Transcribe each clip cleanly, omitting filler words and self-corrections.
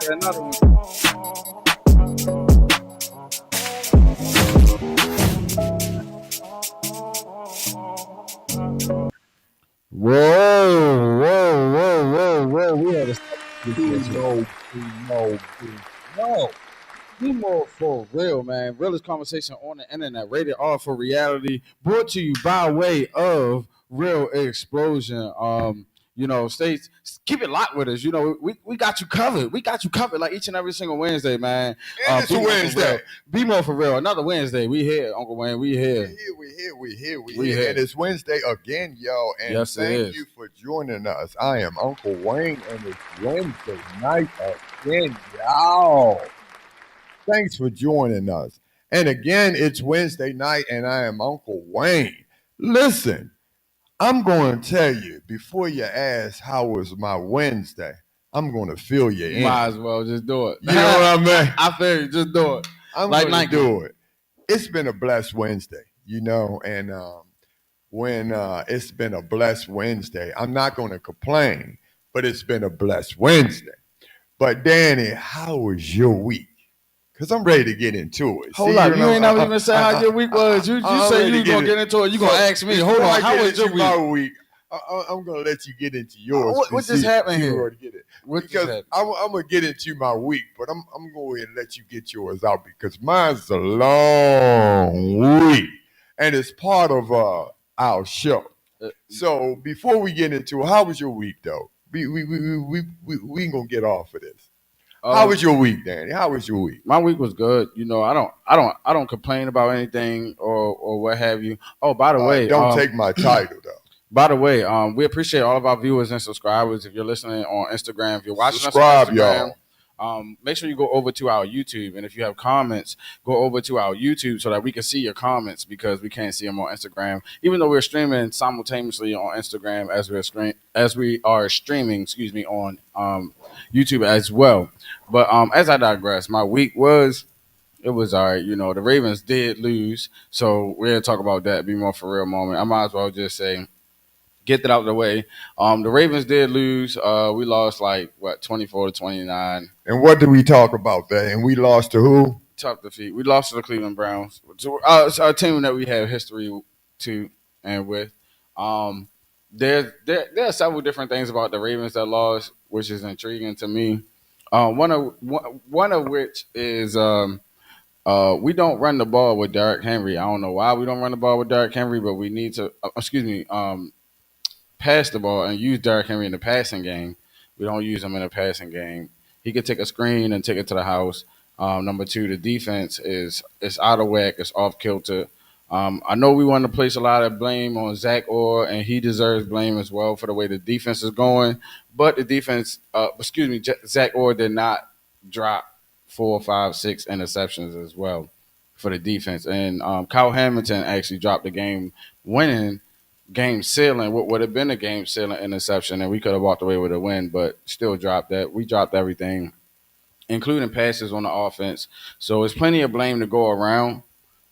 Another one. Whoa. We had to stop. No. BMore4Real, man. Realest conversation on the internet. Rated R for reality. Brought to you by way of Real Explosion. States, keep it locked with us. We got you covered. We got you covered like each and every single Wednesday, man. And it's a Wednesday. BMore4Real. Another Wednesday. We here, Uncle Wayne. We here. We here. And it's Wednesday again, y'all. And Yes, thank you for joining us. I am Uncle Wayne, and it's Wednesday night again, y'all. Thanks for joining us. And again, it's Wednesday night, and I am Uncle Wayne. Listen, I'm going to tell you, before you ask how was my Wednesday, I'm going to fill you in. Might as well just do it. You know what I mean? I feel you. Just do it. I'm Like going to Nike. do it. It's been a blessed Wednesday, and when it's been a blessed Wednesday, I'm not going to complain, but it's been a blessed Wednesday. But Danny, how was your week? Because I'm ready to get into it. Hold up, you ain't never even said how your week was. You say you gonna get into it. You gonna ask me. Hold on, how was your week? My week. I'm gonna let you get into yours. What just happened here? Because I'm gonna get into my week, but I'm gonna go ahead and let you get yours out because mine's a long week, and it's part of our show. So before we get into it, how was your week though? We ain't gonna get off of this. How was your week, Danny? How was your week? My week was good. I don't complain about anything or what have you. Oh, by the way, don't take my title though. By the way, we appreciate all of our viewers and subscribers. If you're listening on Instagram, if you're watching Subscribe, us on Instagram, make sure you go over to our YouTube. And if you have comments, go over to our YouTube so that we can see your comments because we can't see them on Instagram. Even though we're streaming simultaneously on Instagram as we are streaming, on YouTube as well. But as I digress, my week it was all right. The Ravens did lose, so we're gonna talk about that. Be more for real moment. I might as well just say, get that out of the way. The Ravens did lose. We lost 24-29. And what did we talk about that? And we lost to who? Tough defeat. We lost to the Cleveland Browns. It's a team that we have history to and with. There are several different things about the Ravens that lost, which is intriguing to me. One of which is we don't run the ball with Derrick Henry. I don't know why we don't run the ball with Derrick Henry, but we need to pass the ball and use Derrick Henry in the passing game. We don't use him in the passing game. He could take a screen and take it to the house. Number two, the defense is out of whack. It's off kilter. I know we want to place a lot of blame on Zach Orr, and he deserves blame as well for the way the defense is going. But the defense, Zach Orr did not drop 4, 5, 6 interceptions as well for the defense. And Kyle Hamilton actually dropped the game-winning, game-sealing, what would have been a game-sealing interception, and we could have walked away with a win, but still dropped that. We dropped everything, including passes on the offense. So it's plenty of blame to go around,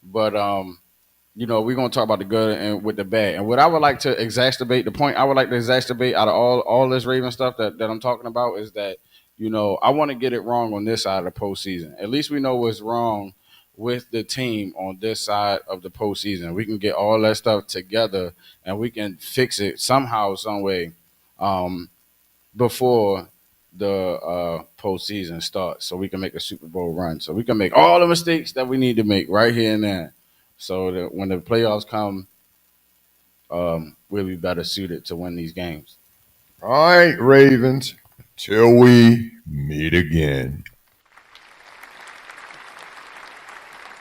but we're going to talk about the good and with the bad. And what I would like to exacerbate, the point I would like to exacerbate out of all this Raven stuff that I'm talking about is that, I want to get it wrong on this side of the postseason. At least we know what's wrong with the team on this side of the postseason. We can get all that stuff together and we can fix it somehow, some way before the postseason starts so we can make a Super Bowl run. So we can make all the mistakes that we need to make right here and there. So that when the playoffs come, we'll be better suited to win these games. All right, Ravens, till we meet again.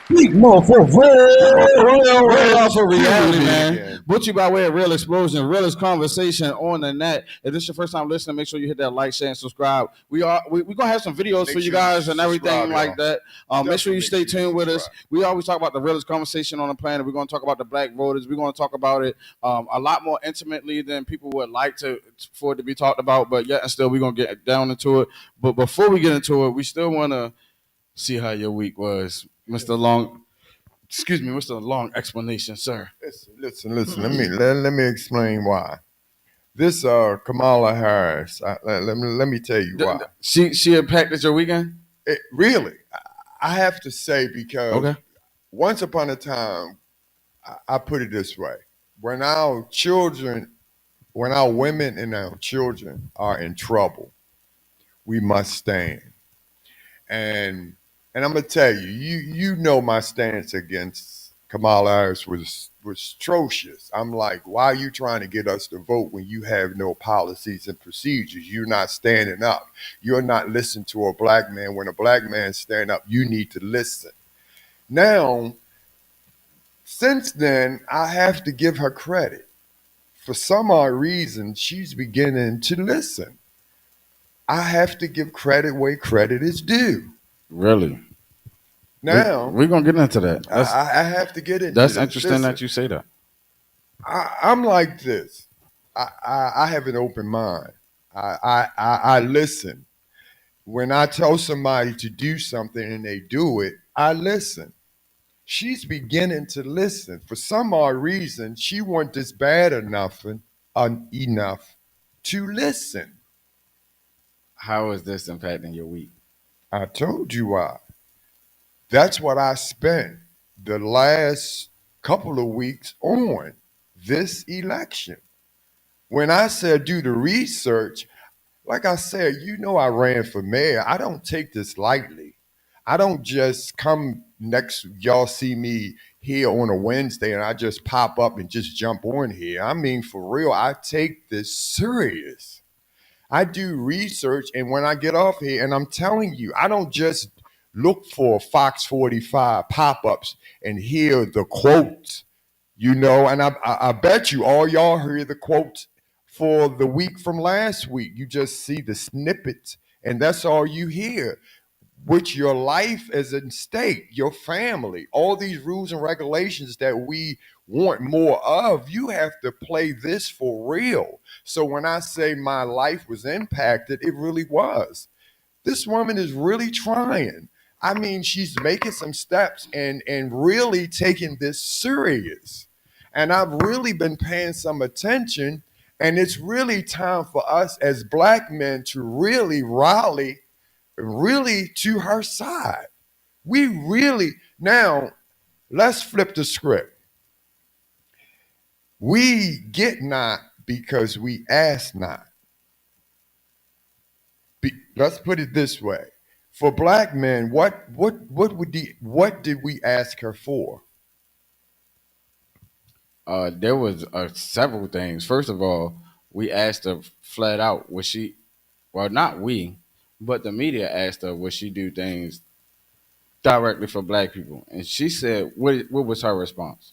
BMore for Real real. off of Here we reality, meet man. again. Brought to you by way of Real Explosion, realest conversation on the net. If this is your first time listening, make sure you hit that like, share, and subscribe. We gonna have some videos Make for you sure you guys and everything subscribe, like y'all. that. Make sure Definitely you make stay sure you tuned with us. subscribe. We always talk about the realest conversation on the planet. We're gonna talk about the black voters. We're gonna talk about it a lot more intimately than people would like to for it to be talked about. But yet and still, we're gonna get down into it. But before we get into it, we still wanna see how your week was, Mr. Long. Excuse me, Mr. Long explanation, sir. Listen. Let me explain why. This Kamala Harris. Let me tell you why. She impacted your weekend? Really, I have to say because Okay. once upon a time, I put it this way: when our children, when our women and our children are in trouble, we must stand. And I'm gonna tell you, you know my stance against Kamala Harris was atrocious. I'm like, why are you trying to get us to vote when you have no policies and procedures? You're not standing up. You're not listening to a black man. When a black man stand up, you need to listen. Now, since then, I have to give her credit. For some odd reason, she's beginning to listen. I have to give credit where credit is due. Really? Now, We're gonna get into that. I have to get into That's this. interesting Listen, that you say that. I'm like this. I have an open mind. I listen. When I tell somebody to do something and they do it, I listen. She's beginning to listen. For some odd reason, she wants this bad enough to listen. How is this impacting your week? I told you why. That's what I spent the last couple of weeks on this election. When I said do the research, like I said, you know, I ran for mayor. I don't take this lightly. I don't just come next, y'all see me here on a Wednesday and I just pop up and just jump on here. I mean, for real, I take this serious. I do research, and when I get off here, and I'm telling you, I don't just look for Fox 45 pop ups and hear the quotes, you know, and I bet you all y'all hear the quotes for the week from last week. You just see the snippets, and that's all you hear. Which your life is in stake, your family, all these rules and regulations that we want more of, you have to play this for real. So when I say my life was impacted, it really was. This woman is really trying. I mean, she's making some steps and really taking this serious. And I've really been paying some attention. And it's really time for us as black men to really rally, really to her side. We really, now let's flip the script. We get not because we ask not. Let's put it this way: for black men, what did we ask her for? There was several things. First of all, we asked her flat out, was she? Well, not we, but the media asked her, would she do things directly for black people? And she said, what was her response?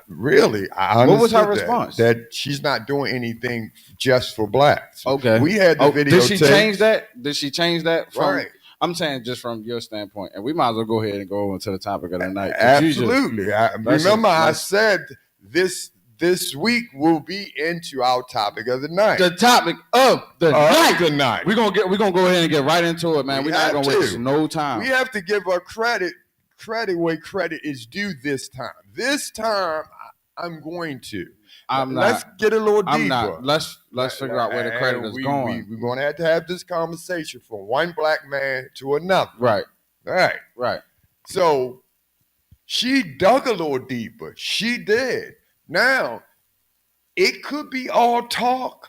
Really, I What was her understood response? that she's not doing anything just for blacks. Okay. We had the Oh, did she change videotapes, that? Did she change that from? right? I'm saying just from your standpoint, and we might as well go ahead and go into the topic of the night because you just Absolutely. let's Remember, just I let's said this week will be into our topic of the night. the topic of the night. The night. We're gonna go ahead and get right into it, man. We We're not have gonna waste to. no We time. have to give her credit where credit is due this time. This time, I'm going to. I'm Let's not. get a little I'm deeper. not. Let's figure out where the credit And is going. we're going to have this conversation from one black man to another. Right. All right. Right. So she dug a little deeper. She did. Now, it could be all talk.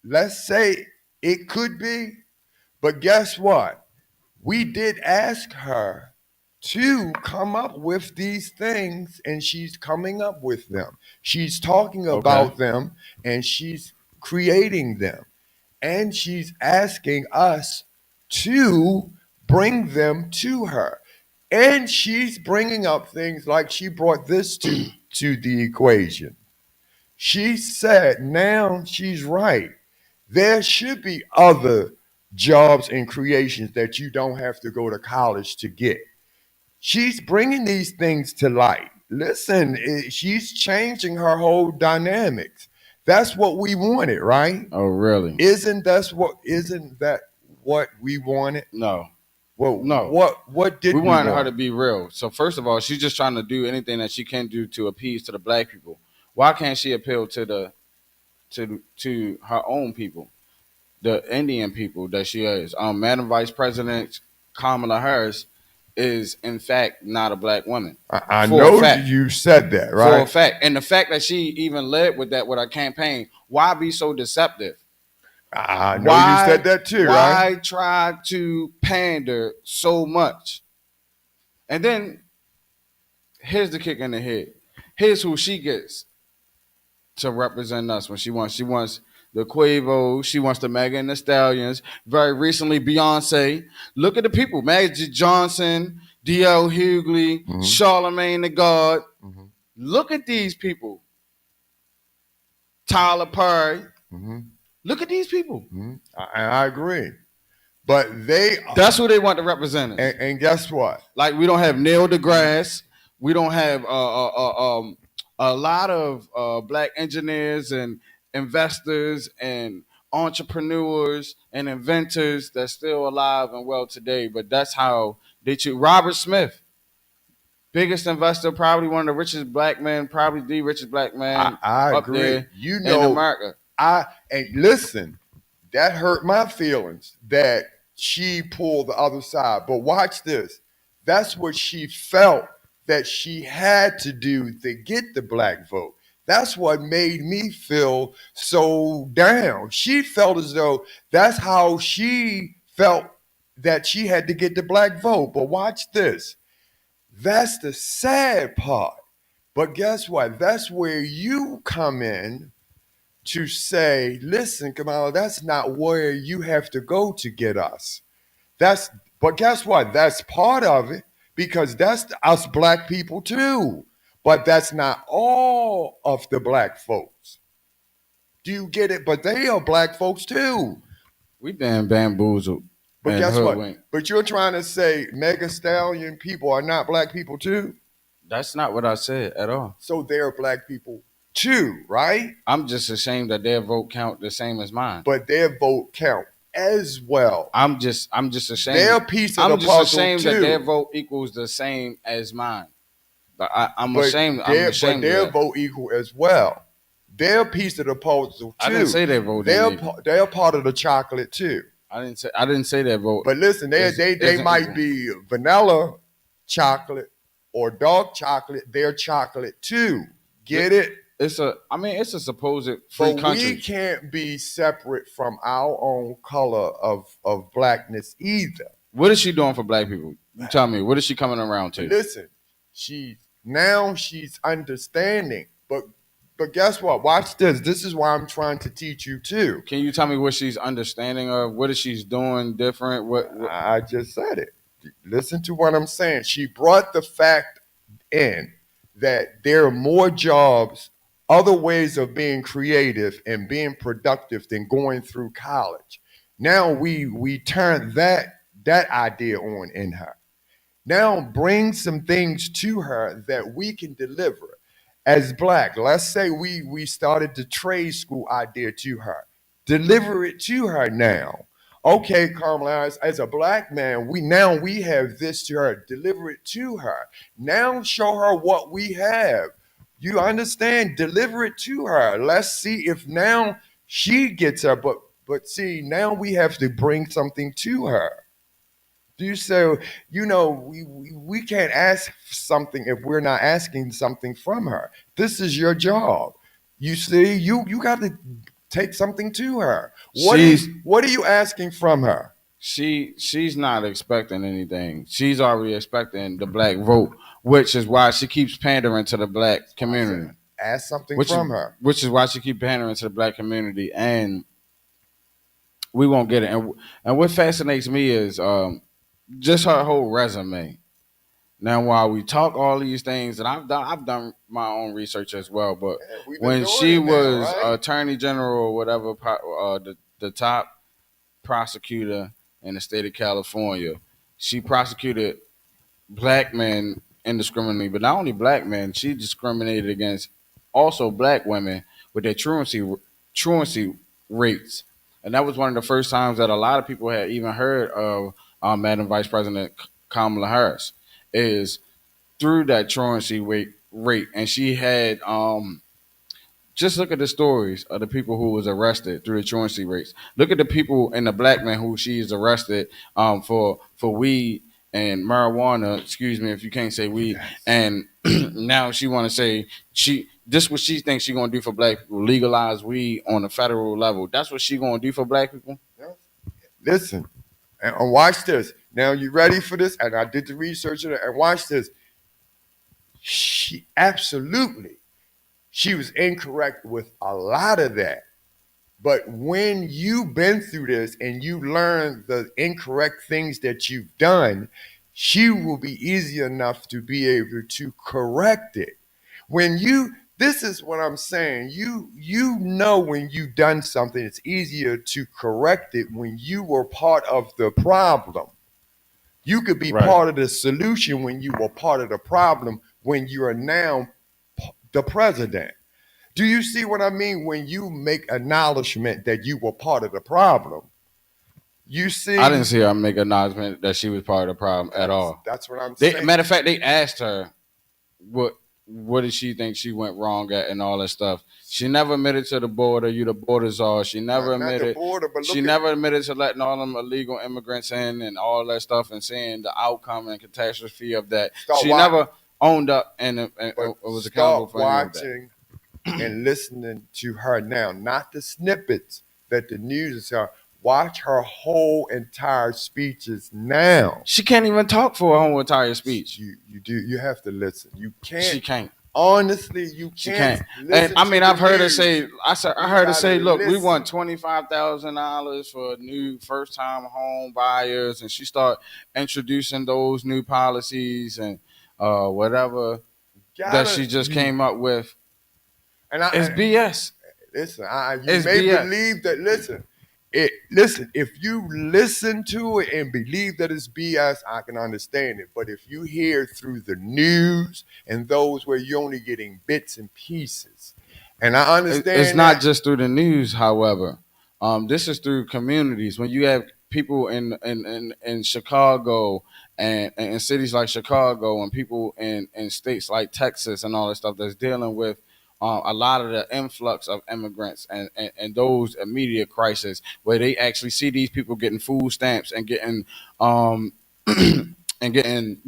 Let's say it could be. But guess what? We did ask her to come up with these things, and she's coming up with them. She's talking Okay. about them, and she's creating them. And she's asking us to bring them to her. And she's bringing up things like she brought this to the equation. She said now she's right. There should be other jobs and creations that you don't have to go to college to get. She's bringing these things to light. Listen, she's changing her whole dynamics. That's what we wanted, right? Oh, really? Isn't that what we wanted? No, Well, no. what We did we wanted her want? to be real. So first of all, she's just trying to do anything that she can do to appease to the black people. Why can't she appeal to the to her own people, the Indian people that she is? Madam Vice President Kamala Harris is in fact not a black woman, I for a know fact. you said that, For a right? fact, and the fact that she even led with that with her campaign. Why be so deceptive? I know you said Why that too, right? why try to pander so much? And then here's the kick in the head. Here's who she gets to represent us when she wants. She wants the Quavo. She wants the Megan Thee Stallions. Very recently, Beyonce. Look at the people: Magic Johnson, D.L. Hughley, Hmm. Charlemagne the God. Hmm. Look at these people. Tyler Perry. Hmm. Look at these people. Hmm. I agree, but they That's who they want to represent us. and guess what? Like we don't have Neil deGrasse. We don't have a lot of black engineers and investors and entrepreneurs and inventors that's still alive and well today. But that's how they choose. Robert Smith, biggest investor, probably one of the richest black men, probably the richest black man I up agree. there You in know, America. I and listen, that hurt my feelings that she pulled the other side. But watch this. That's what she felt that she had to do to get the black vote. That's what made me feel so down. She felt as though that's how she felt that she had to get the black vote. But watch this. That's the sad part. But guess what? That's where you come in to say, listen, Kamala, that's not where you have to go to get us. That's but guess what? That's part of it because that's us black people too. But that's not all of the black folks. Do you get it? But they are black folks too. We damn bamboozled But and guess what? hoodwinked. But you're trying to say mega stallion people are not black people too? That's not what I said at all. So they're black people too, right? I'm just ashamed that their vote count the same as mine. But their vote count as well. I'm just Their ashamed. piece of the I'm just puzzle ashamed that their too. vote equals the same as mine. But I'm But ashamed. I'm but ashamed of their that. vote equal as well. Their piece of the puzzle I didn't too. say their vote didn't equal. They're part of the chocolate too. I didn't say their vote But listen, they isn't might equal. be vanilla chocolate or dark chocolate. They're chocolate too. Get it? It's a supposed free But we country. can't be separate from our own color of blackness either. What is she doing for black people? You tell me. What is she coming around to? Listen, she's understanding. But guess what? Watch this. This is why I'm trying to teach you too. Can you tell me what she's understanding of? What is she's doing different? What I just said it. Listen to what I'm saying. She brought the fact in that there are more jobs, other ways of being creative and being productive than going through college. Now we turn that idea on in her. Now bring some things to her that we can deliver as black. Let's say we started the trade school idea to her. Deliver it to her now. Okay, Carmela, as a black man, we have this to her. Deliver it to her. Now show her what we have. You understand? Deliver it to her. Let's see if now she gets her. But see, now we have to bring something to her. Do you so we can't ask something if we're not asking something from her. This is your job. You see, you got to take something to her. she's What are you asking from her? she's not expecting anything. She's already expecting the black vote, which is why she keeps pandering to the black So I said, community. ask something Which is from her. which is why she keeps pandering to the black community, and we won't get it. And what fascinates me is just her whole resume. Now, while we talk all these things, and I've done my own research as well. But Yeah, we've been when doing she it now, was right? Attorney General or whatever, the top prosecutor in the state of California, she prosecuted black men indiscriminately, but not only black men, she discriminated against also black women with their truancy rates, and that was one of the first times that a lot of people had even heard of Madam Vice President Kamala Harris is through that truancy rate, and she had just look at the stories of the people who was arrested through the truancy rates. Look at the people and the black man who she's arrested for weed and marijuana. Excuse me if you can't say weed. Yes. And now she want to say she this what she thinks she gonna do for black people: legalize weed on a federal level. That's what she gonna do for black people. Yes. Listen, and watch this. Now you ready for this? And I did the research on it. And watch this. She absolutely she was incorrect with a lot of that. But when you've been through this and you learn the incorrect things that you've done, she will be easy enough to be able to correct it. When you this is what I'm saying. You know when you've done something, it's easier to correct it when you were part of the problem. You could be Right. part of the solution when you were part of the problem when you are now the president. Do you see what I mean? When you make acknowledgement that you were part of the problem, you I didn't see see her make an acknowledgement that she was part of the problem at all. that's what I'm They, saying. matter of fact, they asked her what what did she think she went wrong at and all that stuff. She never admitted to the border. You the border czar. She never Not the admitted. border, but She look at never admitted to letting all them illegal immigrants in and all that stuff and seeing the outcome and catastrophe of that. start She watching, never owned up and but was accountable start for any of that. watching and listening to her now, not the snippets that the news is saying. Watch her whole entire speeches now. She can't even talk for a whole entire speech. You have to listen. You She can't can't. honestly you She can't can't. And listen I to mean, the I've heard her news. say. I You heard her gotta say, "Look, we want listen. $25,000 for new first-time home buyers," and she start introducing those new policies and whatever that Gotta she just you came up with. and It's BS. listen. You It's may BS. believe that. Listen. If you listen to it and believe that it's BS, I can understand it. But if you hear through the news and those where you're only getting bits and pieces, and I It's understand not that. just through the news, however. This is through communities. When you have people in Chicago and in cities like Chicago and people in states like Texas and all that stuff that's dealing with a lot of the influx of immigrants and those immediate crises where they actually see these people getting food stamps and getting um, and getting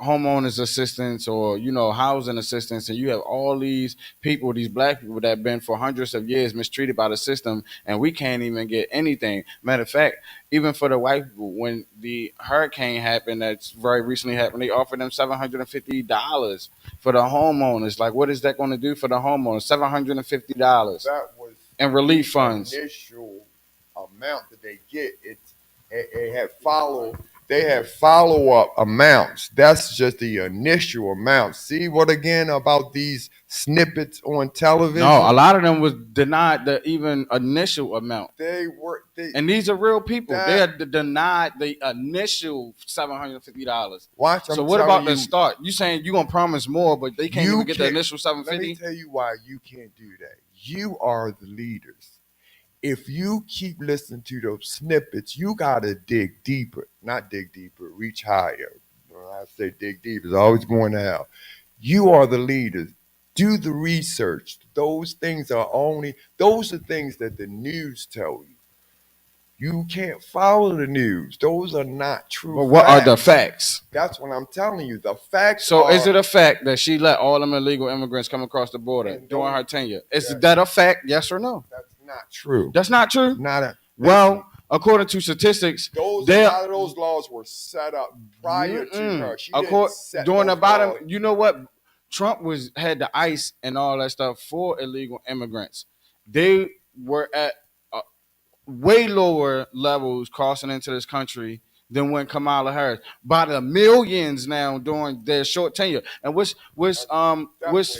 homeowners assistance or housing assistance, and you have all these people, these black people that have been for hundreds of years mistreated by the system, and we can't even get anything. Matter of fact, even for the white people, when the hurricane happened, that's very recently happened, they offered them $750 for the homeowners. Like, what is that going to do for the homeowners? $750 That was and the relief funds. initial amount that they get. It had follow. They have follow up amounts. That's just the initial amount. See what again about these snippets on No, a television? lot of them was denied the even initial amount. They And these are real people. They that are denied the initial $750. watch. So I'm what telling about the you, start? You saying you gonna promise more, but they can't you even get the can't. initial seven Let me fifty? tell you why you can't do that. You are the leaders. If you keep listening to those snippets, you gotta dig deeper. Not dig deeper, reach higher. When I say dig deep, it's always going to hell. You are the leaders. Do the research. Those are things that the news tell you. You can't follow the news. Those are not true But what are the facts. facts? That's what I'm telling you. The facts So is are it a fact that she let all them illegal immigrants come across the border and during those her tenure? Is that that a fact? Yes or no? that's not true. That's not true. Not a listen. Well, according to statistics, Those a there lot of those laws were set up prior to her. She didn't set during the those bottom, laws. you know what? Trump was had the ICE and all that stuff for illegal immigrants. They were at way lower levels crossing into this country than when Kamala Harris by the millions now during their short tenure. And what's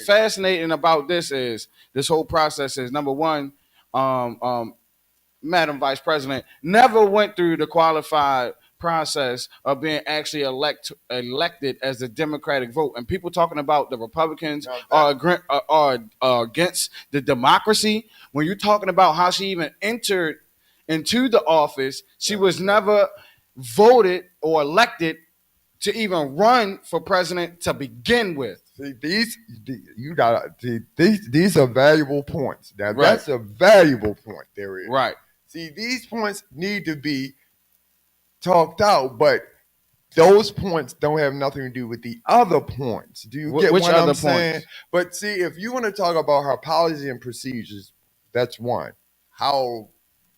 fascinating about this whole process is number one, um, um, Madam Vice President never went through the qualified process of being actually elected as a Democratic vote. And people talking about the Republicans are against the democracy. When you're talking about how she even entered into the office, she was never voted or elected to even run for president to begin with. See, you got these are valuable points. Now Right. that's a valuable point. There is. Right. See, these points need to be talked out, but those points don't have nothing to do with the other points. Do you get Which what other I'm saying? points? But see, if you want to talk about her policy and procedures, that's one. How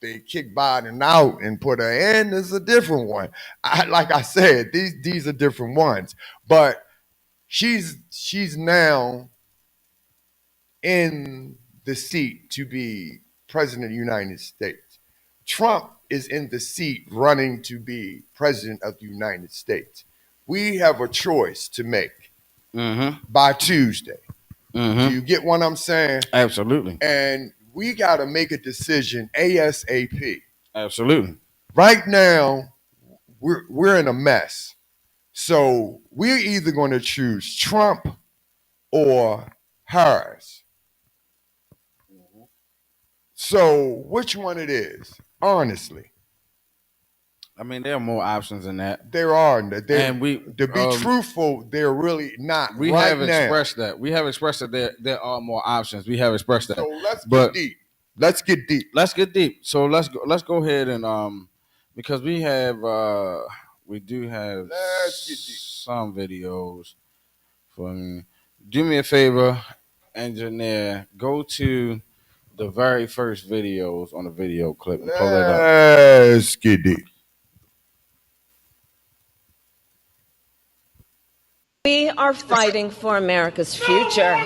they kick Biden out and put her in is a different one. Like I said, these are different ones. But she's now in the seat to be president of the United States. Trump is in the seat running to be president of the United States. We have a choice to make by Tuesday. Do you get what I'm saying? Absolutely. And we got to make a decision ASAP. Absolutely. Right now, we're in a mess. So we're either going to choose Trump or Harris. So which one it is? Honestly, I mean, there are more options than that. there are. And we, To be truthful, they're really not. We right have now. expressed that. We have expressed that there are more options. We have expressed that. So let's get But deep. Let's get deep. let's get deep. So let's go ahead and because we do have Let's get deep. some videos for me. Do me a favor, engineer. Go to the very first videos on the video clip and pull it up. Let's get deep. We are fighting for America's future,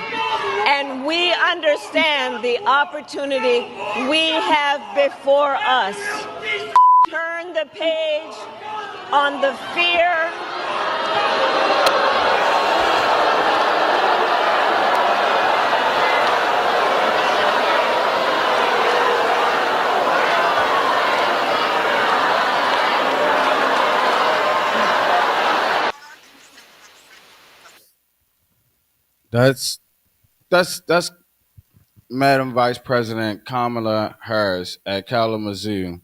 and we understand the opportunity we have before us. Turn the page on the fear. That's Madam Vice President Kamala Harris at Kalamazoo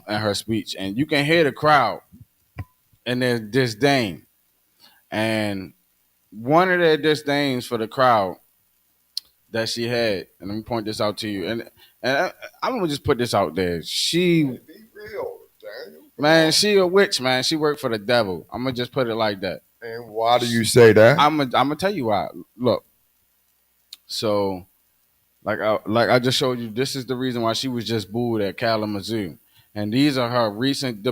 in her speech, and you can hear the crowd and their disdain. And one of their disdains for the crowd that she had, and let me point this out to you, and I'm gonna just put this out there. She, Be real, Daniel. man, she a witch, man. She worked for the devil. I'm gonna just put it like that. And why do you say that? I'm gonna tell you why. Look, so like I just showed you, this is the reason why she was just booed at Kalamazoo. And these are her recent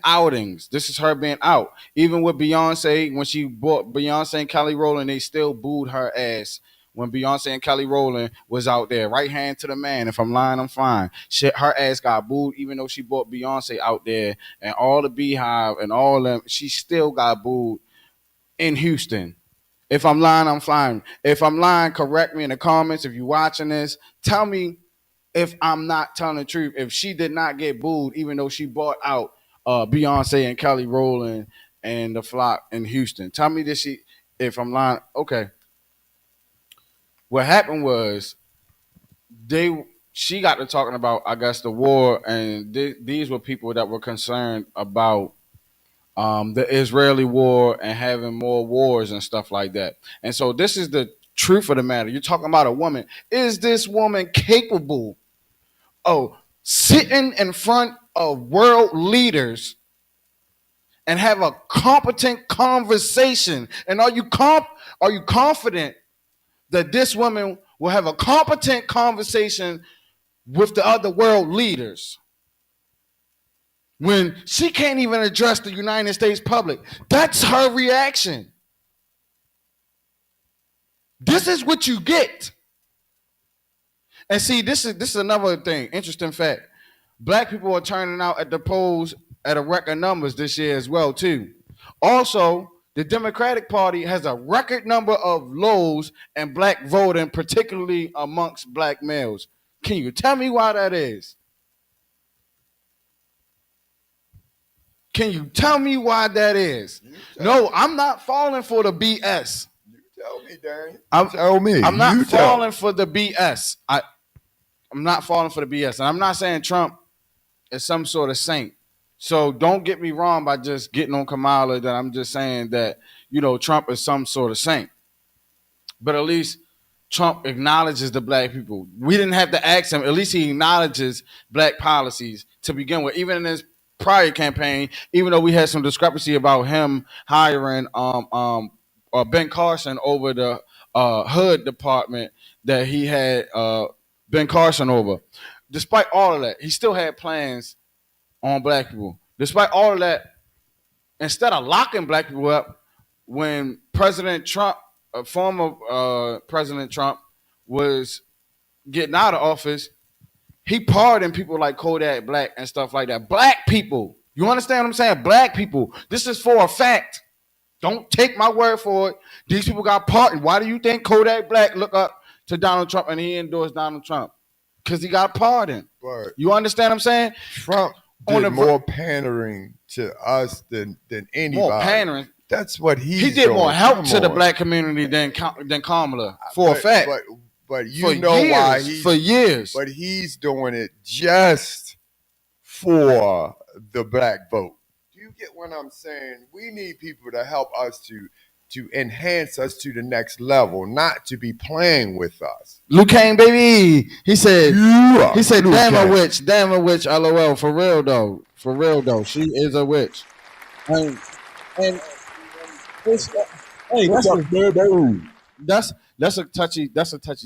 outings. This is her being out. Even with Beyonce, when she bought Beyonce and Kelly Rowland, they still booed her ass when Beyonce and Kelly Rowland was out there. Right hand to the man. If I'm lying, I'm fine. Shit, her ass got booed, even though she bought Beyonce out there and all the Beehive and all them. She still got booed in Houston. If I'm lying, I'm fine. If I'm lying, correct me in the comments. If you're watching this, tell me if I'm not telling the truth. If she did not get booed, even though she bought out Beyonce and Kelly Rowland and the flock in Houston. Tell me this. If I'm lying, okay. What happened was she got to talking about, I guess, the war, and these were people that were concerned about the Israeli war and having more wars and stuff like that. And so this is the truth of the matter. You're talking about a woman. Is this woman capable of sitting in front of world leaders and have a competent conversation? And are you confident that this woman will have a competent conversation with the other world leaders when she can't even address the United States public? That's her reaction. This is what you get. And see, this is another thing, interesting fact. Black people are turning out at the polls at a record numbers this year as well too. Also, the Democratic Party has a record number of lows in black voting, particularly amongst black males. Can you tell me why that is? Can you tell me why that is? No, I'm not falling for the BS. You tell me, Darren. Tell me. I'm not falling for the BS. I'm not falling for the BS. And I'm not saying Trump is some sort of saint. So don't get me wrong by just getting on Kamala that I'm just saying that, Trump is some sort of saint. But at least Trump acknowledges the black people. We didn't have to ask him. At least he acknowledges black policies to begin with. Even in his prior campaign, even though we had some discrepancy about him hiring Ben Carson over the HUD department that he had Ben Carson over. Despite all of that, he still had plans on black people. Despite all of that, instead of locking black people up, when President Trump, former President Trump, was getting out of office, he pardoned people like Kodak Black and stuff like that. Black people. You understand what I'm saying? Black people. This is for a fact. Don't take my word for it. These people got pardoned. Why do you think Kodak Black looked up to Donald Trump and he endorsed Donald Trump? Because he got pardoned. But you understand what I'm saying? Trump did more pandering to us than anybody. More pandering. That's what he did. More help to the black community than Kamala, for a fact. But you know why he's for years. But he's doing it just for the black vote. Do you get what I'm saying? We need people to help us to enhance us to the next level, not to be playing with us. Luke Kane, baby. He said, damn a witch, LOL. For real though. She is a witch. And it's, hey, that's a touchy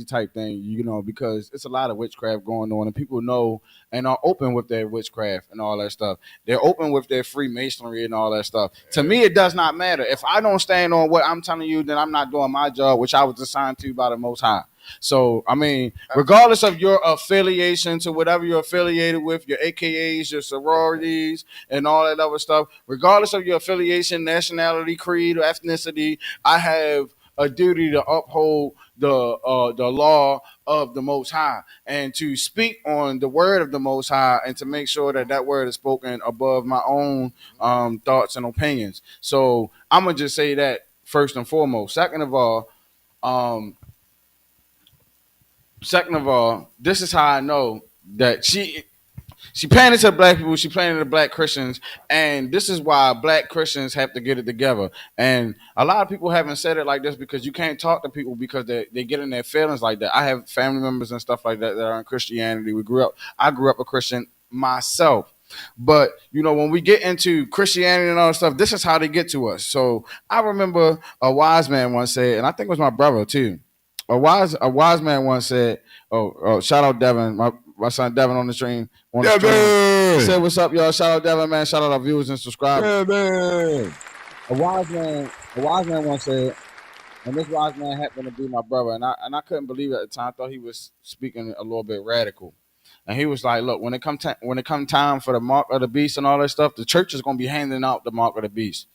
type thing, because it's a lot of witchcraft going on, and people know and are open with their witchcraft and all that stuff. They're open with their Freemasonry and all that stuff. To me, it does not matter. If I don't stand on what I'm telling you, then I'm not doing my job, which I was assigned to by the Most High. So, I mean, regardless of your affiliation to whatever you're affiliated with, your AKAs, your sororities, and all that other stuff, regardless of your affiliation, nationality, creed, or ethnicity, I have a duty to uphold the law of the Most High and to speak on the word of the Most High and to make sure that word is spoken above my own thoughts and opinions. So I'm gonna just say that first and foremost. Second of all, this is how I know that she panders to black people, she panders to black Christians, and this is why black Christians have to get it together. And a lot of people haven't said it like this because you can't talk to people because they get in their feelings like that. I have family members and stuff like that are in Christianity. I grew up a Christian myself. But, when we get into Christianity and all that stuff, this is how they get to us. So I remember a wise man once said, and I think it was my brother too, a wise man once said, shout out Devin, my son Devin on the stream. Say what's up, y'all. Shout out Devin, man. Shout out our viewers and subscribers. Devin. A wise man once said, and this wise man happened to be my brother, and I couldn't believe it at the time. I thought he was speaking a little bit radical. And he was like, look, when it come time for the mark of the beast and all that stuff, the church is gonna be handing out the mark of the beast.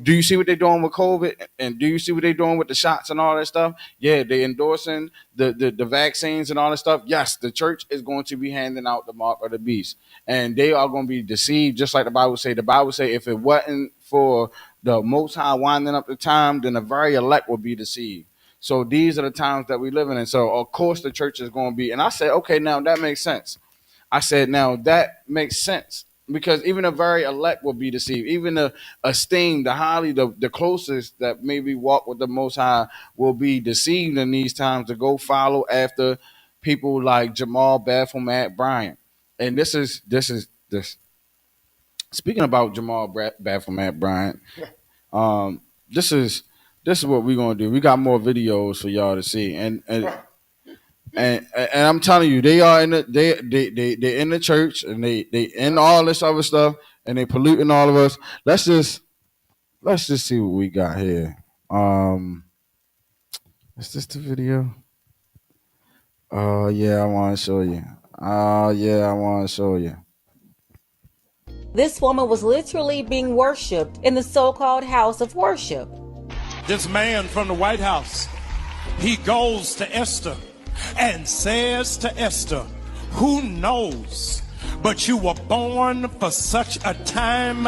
Do you see what they're doing with COVID? And do you see what they're doing with the shots and all that stuff? Yeah, they're endorsing the vaccines and all that stuff. Yes, the church is going to be handing out the mark of the beast. And they are going to be deceived, just like the Bible say. The Bible say if it wasn't for the Most High winding up the time, then the very elect will be deceived. So these are the times that we live in. And so, of course, the church is going to be. And I said, okay, now that makes sense. Because even the very elect will be deceived. Even the esteemed, the closest that maybe walk with the Most High will be deceived in these times to go follow after people like Jamal Baphomet Bryant. And this is. Speaking about Jamal Baphomet Bryant, this is what we're gonna do. We got more videos for y'all to see, and I'm telling you, they are in they're in the church and they in all this other stuff and they polluting all of us. Let's just see what we got here. Is this the video? Oh yeah, I want to show you. This woman was literally being worshipped in the so-called house of worship. This man from the White House, he goes to Esther and says to Esther, who knows, but you were born for such a time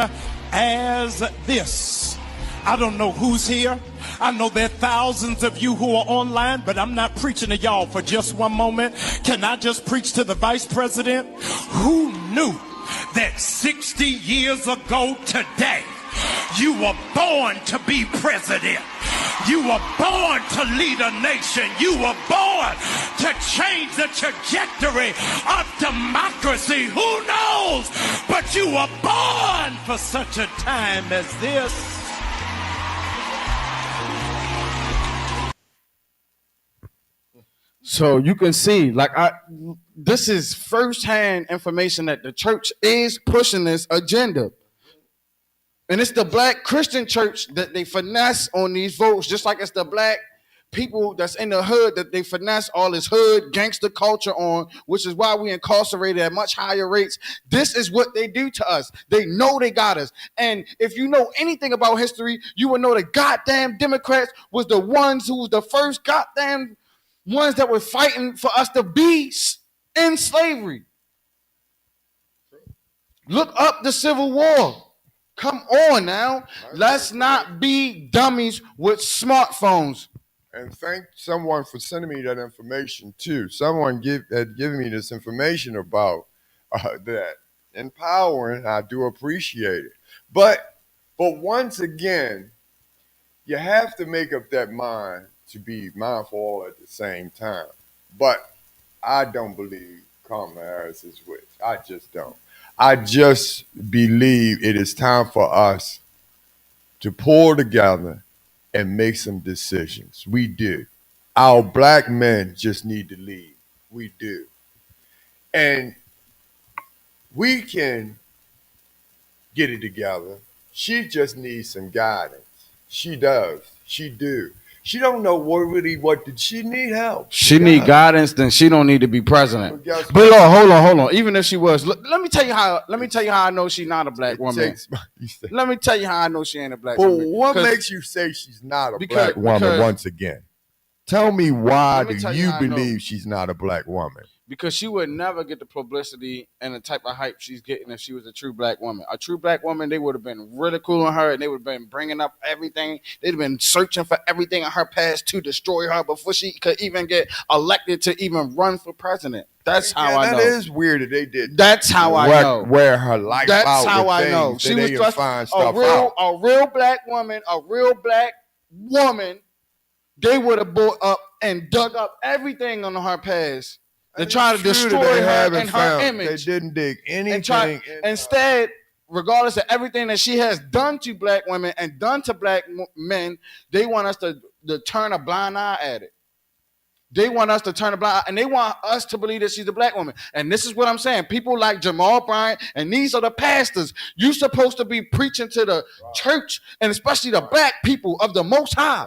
as this. I don't know who's here. I know there are thousands of you who are online, but I'm not preaching to y'all for just one moment. Can I just preach to the vice president? Who knew that 60 years ago today, you were born to be president? You were born to lead a nation. You were born to change the trajectory of democracy. Who knows? But you were born for such a time as this. So you can see, this is firsthand information that the church is pushing this agenda. And it's the black Christian church that they finesse on these votes, just like it's the black people that's in the hood that they finesse all this hood gangster culture on, which is why we incarcerated at much higher rates. This is what they do to us. They know they got us. And if you know anything about history, you will know the goddamn Democrats was the ones who was the first goddamn ones that were fighting for us to be in slavery. Look up the Civil War. Come on now. Let's not be dummies with smartphones. And thank someone for sending me that information too. Someone had given me this information about that. Empowering, I do appreciate it. But once again, you have to make up that mind to be mindful all at the same time. But I don't believe Kamala Harris is witch. I just don't. I just believe it is time for us to pull together and make some decisions. We do. Our black men just need to lead. We do. And we can get it together. She just needs some guidance. She does. She do. She don't know what did she need help. She need guidance, then she don't need to be president. But hold on. Even if she was, let me tell you how I know she's not a black woman. Let me tell you how I know she ain't a black woman. What makes you say she's not a black woman once again? Tell me why do you believe she's not a black woman? Because she would never get the publicity and the type of hype she's getting if she was a true black woman. A true black woman, they would have been ridiculing her and they would have been bringing up everything. They'd have been searching for everything in her past to destroy her before she could even get elected to even run for president. That's how I know. That is weird that they did. That's how I know. Wear her life out. That's how I know. She was just a real black woman, They would have brought up and dug up everything on her past. They try to destroy her and her image. They didn't dig anything. Instead, regardless of everything that she has done to black women and done to black men, they want us to turn a blind eye at it. They want us to turn a blind eye, and they want us to believe that she's a black woman. And this is what I'm saying. People like Jamal Bryant, and these are the pastors. You're supposed to be preaching to the church, and especially the black people of the Most High.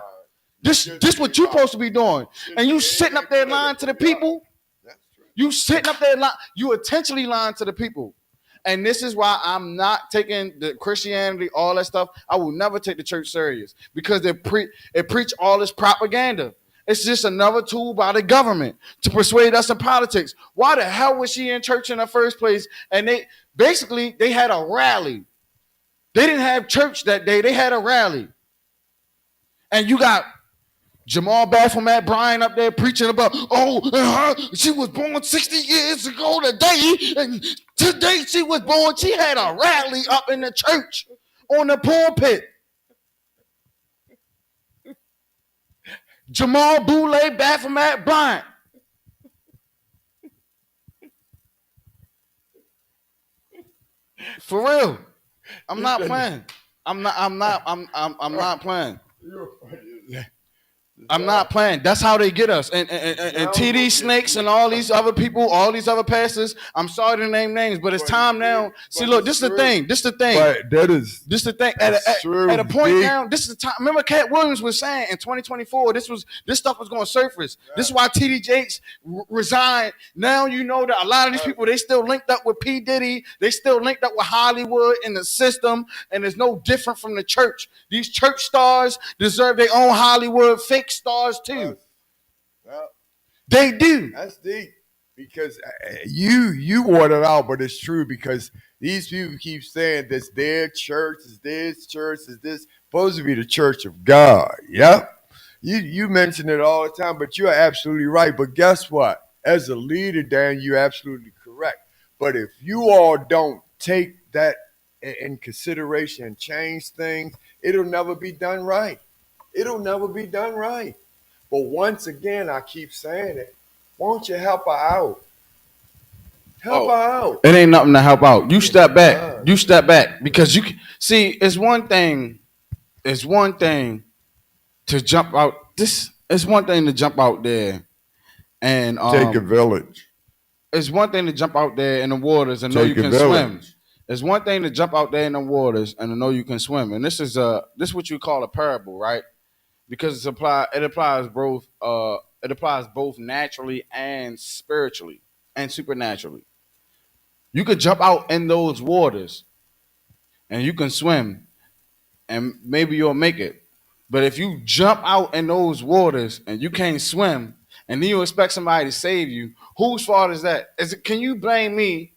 This what you're supposed to be doing. And you sitting up there lying to the people. You sitting up there, you intentionally lying to the people. And this is why I'm not taking the Christianity, all that stuff. I will never take the church serious because it preach all this propaganda. It's just another tool by the government to persuade us in politics. Why the hell was she in church in the first place? And they had a rally. They didn't have church that day. They had a rally. And you got Jamal Baphomet Bryan up there preaching about, she was born 60 years ago today, and today she was born. She had a rally up in the church on the pulpit. Jamal Boulay Baphomet Bryan. For real. I'm not playing. I'm not playing. I'm not playing. That's how they get us. And TD Snakes and all these other people, all these other pastors. I'm sorry to name names, but it's time now. See, look, this is the thing. This is the thing. But this is the thing. At a point now, this is the time. Remember, Cat Williams was saying in 2024, this stuff was going to surface. Yeah. This is why TD Jakes resigned. Now you know that a lot of these people, they still linked up with P. Diddy. They still linked up with Hollywood in the system, and it's no different from the church. These church stars deserve their own Hollywood fake stars too. They do. That's deep because you ordered out, but it's true because these people keep saying this their church is this church is this supposed to be the church of God. Yep. You mention it all the time, but you're absolutely right. But guess what? As a leader, Dan, you're absolutely correct. But if you all don't take that in consideration and change things, it'll never be done right. It'll never be done right. But once again, I keep saying it. Won't you help her out? Help her out. It ain't nothing to help out. You step back. You step back because you see. It's one thing. It's one thing to jump out. It's one thing to jump out there and take a village. It's one thing to jump out there in the waters and know you can swim. It's one thing to jump out there in the waters and to know you can swim. And this is what you call a parable, right? Because it applies both naturally and spiritually and supernaturally. You could jump out in those waters and you can swim and maybe you'll make it. But if you jump out in those waters and you can't swim and then you expect somebody to save you, whose fault is that? Can you blame me?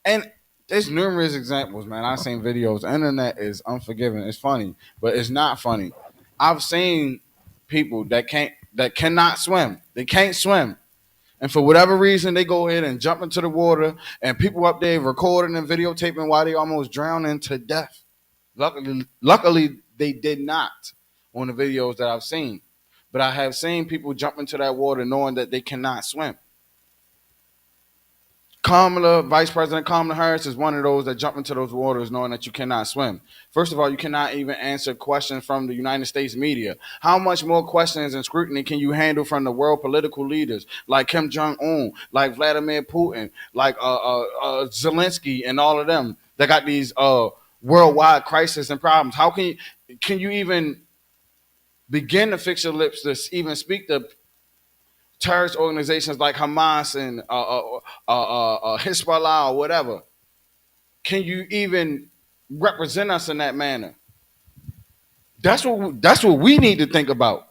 And there's numerous examples, man. I've seen videos. The internet is unforgiving. It's funny, but it's not funny. I've seen people that cannot swim. They can't swim. And for whatever reason, they go ahead and jump into the water, and people up there recording and videotaping while they almost drowning to death. Luckily, they did not on the videos that I've seen. But I have seen people jump into that water knowing that they cannot swim. Vice President Kamala Harris is one of those that jump into those waters knowing that you cannot swim. First of all, you cannot even answer questions from the United States media. How much more questions and scrutiny can you handle from the world political leaders like Kim Jong-un, like Vladimir Putin, like Zelensky and all of them that got these worldwide crises and problems? How can you even begin to fix your lips to even speak to terrorist organizations like Hamas and Hezbollah or whatever? Can you even represent us in that manner? That's what we need to think about.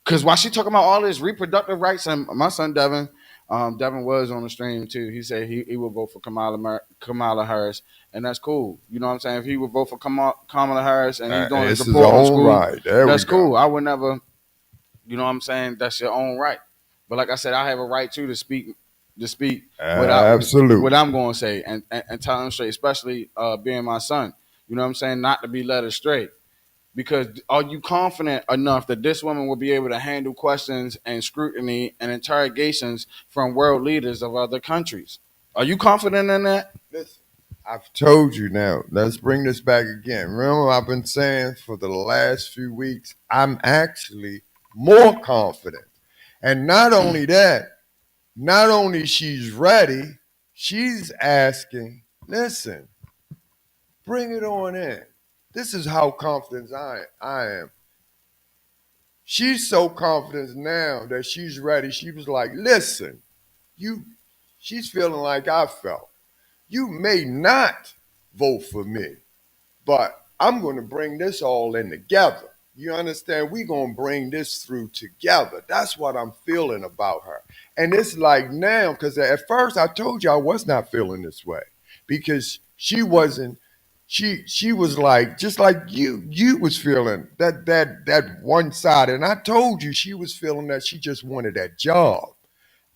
Because while she talking about all this reproductive rights, and my son Devin was on the stream too. He said he would vote for Kamala Harris, and that's cool. You know what I'm saying? If he would vote for Kamala Harris and he's doing his report on school, right. That's cool. I would never. You know what I'm saying? That's your own right. But like I said, I have a right too to speak absolutely what I'm going to say and tell him straight, especially being my son. You know what I'm saying? Not to be led astray. Because are you confident enough that this woman will be able to handle questions and scrutiny and interrogations from world leaders of other countries? Are you confident in that? Listen, I've told you now. Let's bring this back again. Remember, I've been saying for the last few weeks, I'm actually more confident. And not only that, not only she's ready, she's asking, listen, bring it on in. This is how confident I am. She's so confident now that she's ready. She was like, listen, she's feeling like I felt. You may not vote for me, but I'm going to bring this all in together. You understand? We're going to bring this through together. That's what I'm feeling about her. And it's like now, because at first I told you I was not feeling this way because she wasn't, she was like, just like you was feeling that one side. And I told you she was feeling that she just wanted that job.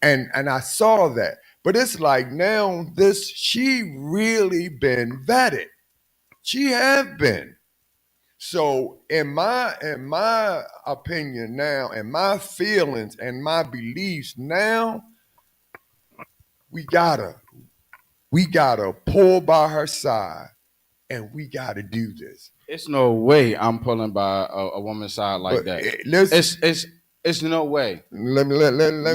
And I saw that. But it's like now she really been vetted. She have been. So in my opinion now, and my feelings and my beliefs now, we gotta pull by her side, and we gotta do this. It's no way I'm pulling by a woman's side like that. Listen, It's no way. Let me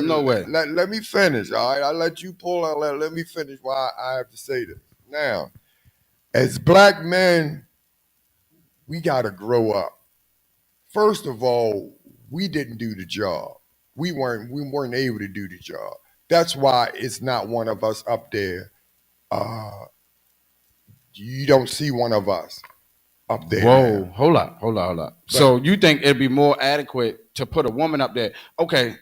No way. let me finish. All right, I'll let you pull out. Let me finish why I have to say this. Now, as black men, we got to grow up. First of all, we didn't do the job. We weren't able to do the job. That's why it's not one of us up there. Uh, you don't see one of us up there Whoa, now. hold up. So you think it'd be more adequate to put a woman up there? Okay,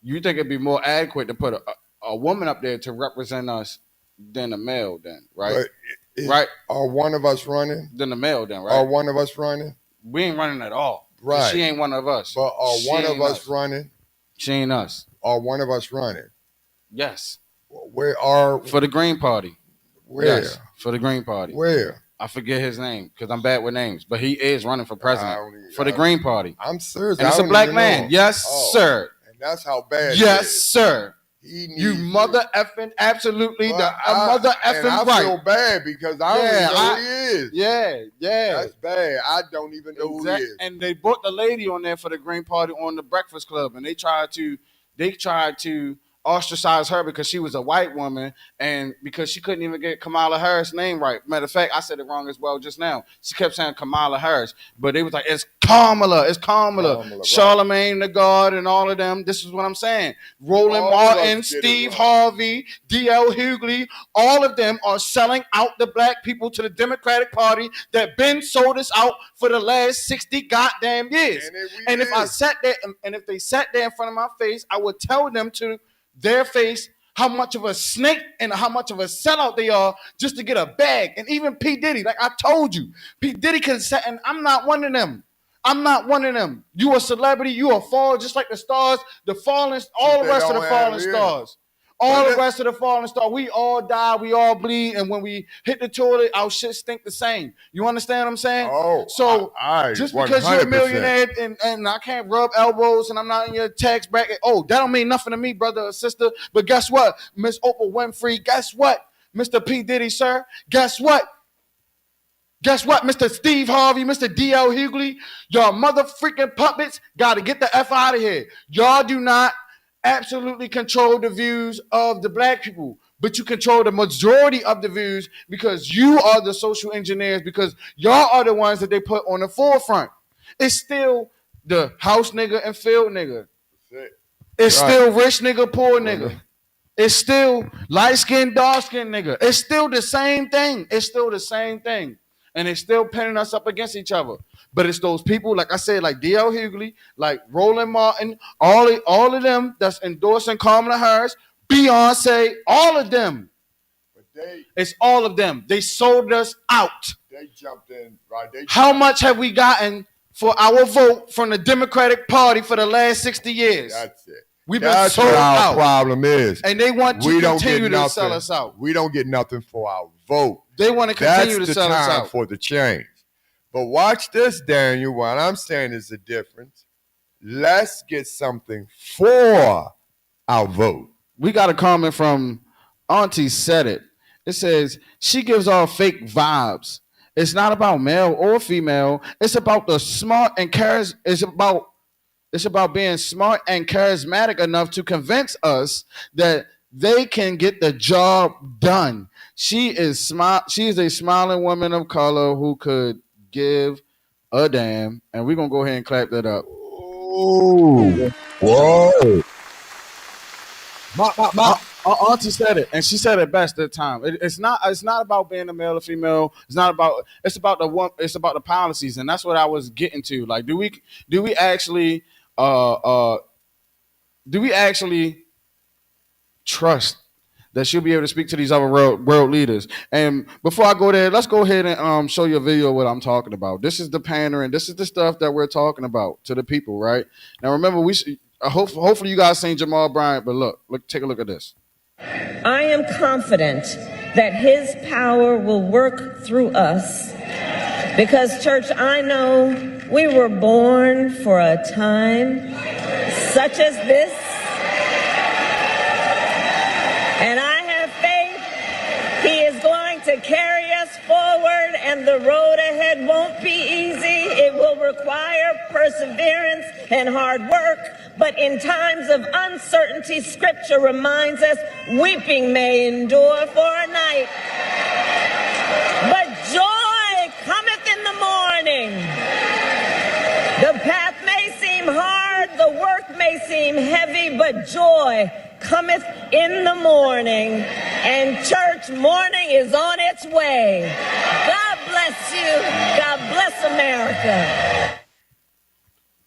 you think it'd be more adequate to put a woman up there to represent us than a male, then, right? But Right? are one of us running? Than a male, then, Are right? one of us running? We ain't running at all. 'Cause Right. She ain't one of us. But are She one of ain't us running? She ain't us. Are one of us running? Yes. Where are For the Green Party. where? Yes. For the Green Party. Where? I forget his name because I'm bad with names, but he is running for I president don't even- for the Green Party. I'm serious. And it's I a don't black even know man. him. Yes, Oh, sir. And that's how bad. Yes, it is. sir. He You needs mother effing absolutely But the mother and effing I right. feel bad because I don't even know who he is. Yeah. That's bad. I don't even know who he is. And they brought the lady on there for the Green Party on the Breakfast Club, and they tried to ostracize her because she was a white woman and because she couldn't even get Kamala Harris' name right. Matter of fact, I said it wrong as well just now. She kept saying Kamala Harris, but they was like, it's Kamala. Kamala, right. Charlemagne the God and all of them. This is what I'm saying. Roland All of us Martin, get it Steve right. Harvey, D.L. Hughley, all of them are selling out the black people to the Democratic Party that been sold us out for the last 60 goddamn years. And if I sat there and if they sat there in front of my face, I would tell them to their face how much of a snake and how much of a sellout they are just to get a bag. And even P. Diddy, like I told you, P. Diddy can say, and I'm not one of them. I'm not one of them. You a celebrity, you a fall just like the stars, the fallen, all the rest of the fallen stars. All the rest of the fallen stars, we all die, we all bleed, and when we hit the toilet, our shit stink the same. You understand what I'm saying? Oh, so just because you're a 100%. millionaire and I can't rub elbows and I'm not in your tax bracket, oh, that don't mean nothing to me, brother or sister. But guess what, Miss Oprah Winfrey? Guess what, Mr. P. Diddy, sir? Guess what? Guess what, Mr. Steve Harvey, Mr. D.L. Hughley? Y'all mother freaking puppets got to get the F out of here. Y'all do not absolutely control the views of the black people, but you control the majority of the views because you are the social engineers, because y'all are the ones that they put on the forefront. It's still the house nigga and field nigga. It's still rich nigga, poor nigga. It's still light-skinned, dark-skinned nigga. It's still the same thing. It's still the same thing. And it's still pinning us up against each other. But it's those people, like I said, like D.L. Hughley, like Roland Martin, all of them that's endorsing Kamala Harris, Beyonce, all of them. It's all of them. They sold us out. They jumped in, right? How much have we gotten for our vote from the Democratic Party for the last 60 years? That's it. We've been That's sold what our out. problem is. And they want to continue to sell nothing. us out. We don't get nothing for our vote. They want to continue That's to sell us the time out. for the change. But watch this, Daniel. What I'm saying is the difference. Let's get something for our vote. We got a comment from Auntie Said It. It says, she gives off fake vibes. It's not about male or female. It's about the smart and it's about being smart and charismatic enough to convince us that they can get the job done. She is a smiling woman of color who could give a damn. And we're gonna go ahead and clap that up. Oh, whoa. Auntie said it, and she said it best that time. It's not about being a male or female. It's about the policies, and that's what I was getting to. Like, do we actually trust that she'll be able to speak to these other world leaders? And before I go there, let's go ahead and show you a video of what I'm talking about. This is the pandering. This is the stuff that we're talking about to the people, right? Now, remember, hopefully you guys seen Jamal Bryant, but look, take a look at this. I am confident that his power will work through us because, church, I know we were born for a time such as this, and I have faith he is going to carry us forward, and the road ahead won't be easy. It will require perseverance and hard work, But in times of uncertainty, Scripture reminds us weeping may endure for a night, but joy cometh in the morning. The path may seem hard, the work may seem heavy, but joy cometh in the morning. And church, morning is on its way. God bless you. God bless America.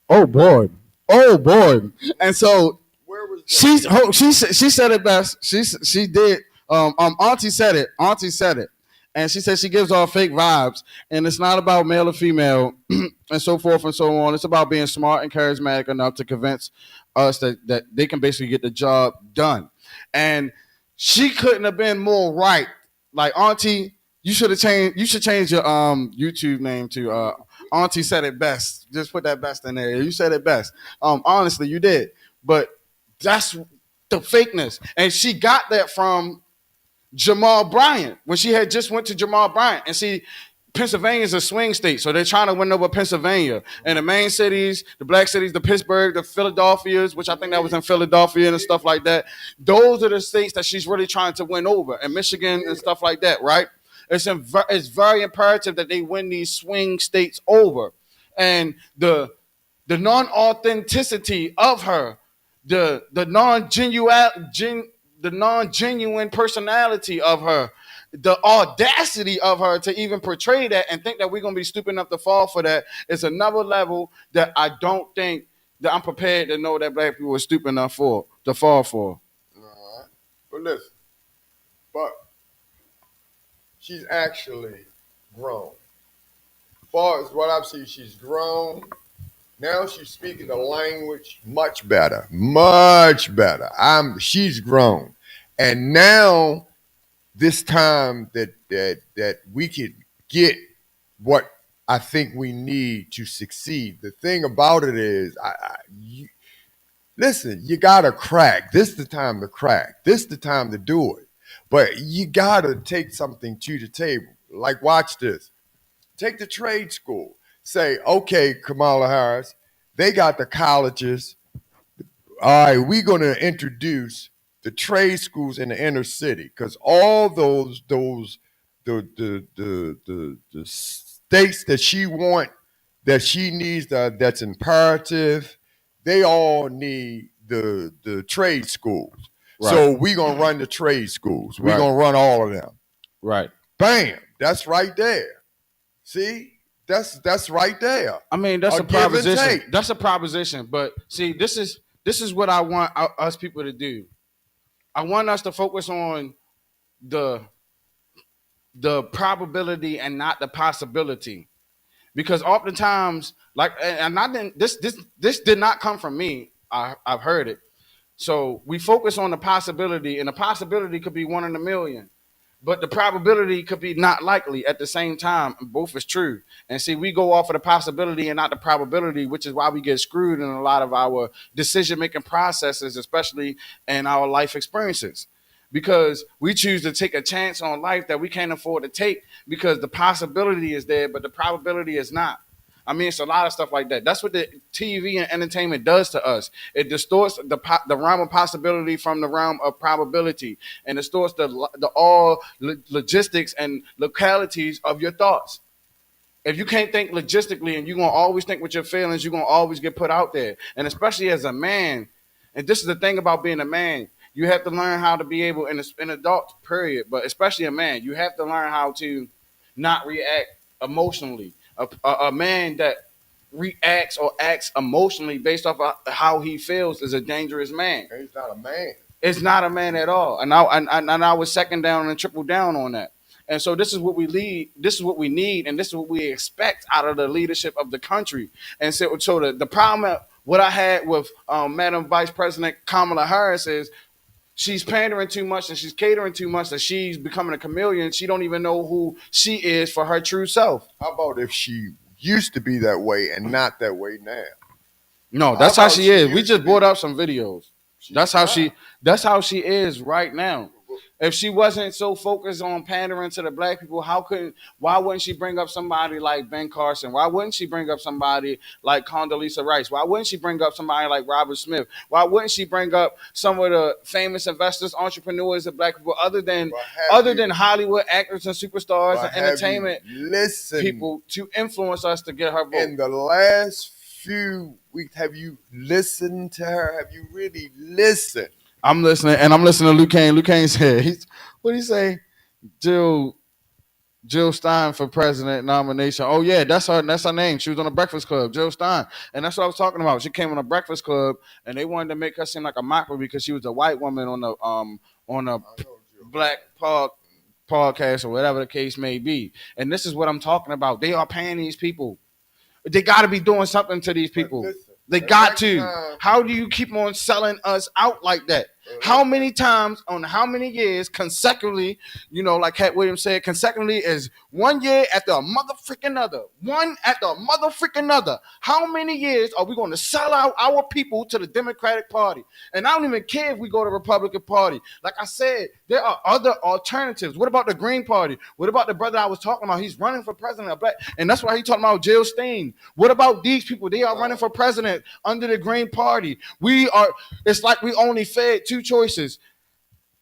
Oh boy. Oh boy. And so Where was that? she said it best. She did. Auntie said it. Auntie said it. And she said she gives off fake vibes. And it's not about male or female and so forth and so on. It's about being smart and charismatic enough to convince us that they can basically get the job done. And she couldn't have been more right. Like Auntie, you should change your YouTube name to Auntie said it best. Just put that best in there. You said it best. Honestly, you did. But that's the fakeness. And she got that from Jamal Bryant when she had just went to Jamal Bryant. And see, Pennsylvania is a swing state, so they're trying to win over Pennsylvania. And the main cities, the black cities, the Pittsburgh, the Philadelphias, which I think that was in Philadelphia and stuff like that. Those are the states that she's really trying to win over, and Michigan and stuff like that, right? It's very imperative that they win these swing states over, and the non-authenticity of her, the non-genuine personality of her, the audacity of her to even portray that and think that we're gonna be stupid enough to fall for that is another level that I don't think that I'm prepared to know that black people are stupid enough to fall for. All right. But listen, but she's actually grown. As far as what I've seen, she's grown. Now she's speaking the language much better, much better. She's grown, and now this time that we could get what I think we need to succeed. The thing about it is, listen, you gotta crack. This is the time to crack. This is the time to do it. But you gotta take something to the table. Like, watch this. Take the trade school. Say, okay, Kamala Harris, they got the colleges. All right, we're going to introduce the trade schools in the inner city because all the states that she needs, that's imperative, they all need the trade schools. Right. So we're going to run the trade schools. We're going to run all of them. Right. Bam. That's right there. See? That's right there. I mean, that's a proposition. That's a proposition. But see, this is what I want us people to do. I want us to focus on the probability and not the possibility, because oftentimes, like, and I didn't. This did not come from me. I've heard it. So we focus on the possibility, and the possibility could be 1 in a million. But the probability could be not likely at the same time. Both is true. And see, we go off of the possibility and not the probability, which is why we get screwed in a lot of our decision-making processes, especially in our life experiences. Because we choose to take a chance on life that we can't afford to take because the possibility is there, but the probability is not. I mean, it's a lot of stuff like that. That's what the TV and entertainment does to us. It distorts the realm of possibility from the realm of probability, and distorts the all logistics and localities of your thoughts. If you can't think logistically and you're going to always think with your feelings, you're going to always get put out there. And especially as a man, and this is the thing about being a man, you have to learn how to be able, in an adult period, but especially a man, you have to learn how to not react emotionally. A man that reacts or acts emotionally based off of how he feels is a dangerous man. He's not a man. It's not a man at all. And I was second down and triple down on that. And so this is what we lead. This is what we need, and this is what we expect out of the leadership of the country. And so the problem, what I had with Madam Vice President Kamala Harris is she's pandering too much and she's catering too much that she's becoming a chameleon. She don't even know who she is for her true self. How about if she used to be that way and not that way now? No, that's how she is. We just brought up some videos. That's how she is right now. if she wasn't so focused on pandering to the black people, why wouldn't she bring up somebody like Ben Carson? Why wouldn't she bring up somebody like Condoleezza Rice? Why wouldn't she bring up somebody like Robert Smith? Why wouldn't she bring up some of the famous investors, entrepreneurs of black people, other than Hollywood actors and superstars and entertainment people to influence us to get her vote? In the last few weeks, have you listened to her? Have you really listened? I'm listening, and I'm listening to Luke Kane. Luke Kane said, what did he say? Jill Stein for president nomination. Oh yeah, that's her name. She was on the Breakfast Club, Jill Stein, and that's what I was talking about. She came on the Breakfast Club, and they wanted to make her seem like a mockery because she was a white woman on a black podcast or whatever the case may be. And this is what I'm talking about. They are paying these people. They got to be doing something to these people. They got to. How do you keep on selling us out like that? How many times on how many years consecutively, like Cat Williams said, consecutively is 1 year after a motherfucking another. One after a motherfucking another. How many years are we going to sell out our people to the Democratic Party? And I don't even care if we go to the Republican Party. Like I said, there are other alternatives. What about the Green Party? What about the brother I was talking about? He's running for president of black. And that's why he's talking about Jill Stein. What about these people? They are running for president under the Green Party. It's like we only fed two choices.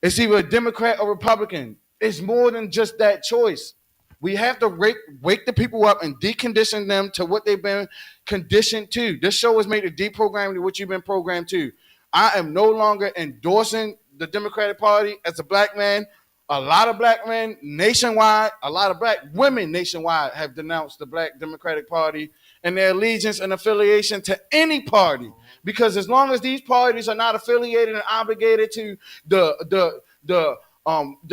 It's either a Democrat or Republican. It's more than just that choice. We have to wake the people up and decondition them to what they've been conditioned to. This show is made to deprogram to what you've been programmed to. I am no longer endorsing the Democratic Party as a black man. A lot of black men nationwide, a lot of black women nationwide have denounced the Black Democratic Party and their allegiance and affiliation to any party. Because as long as these parties are not affiliated and obligated to the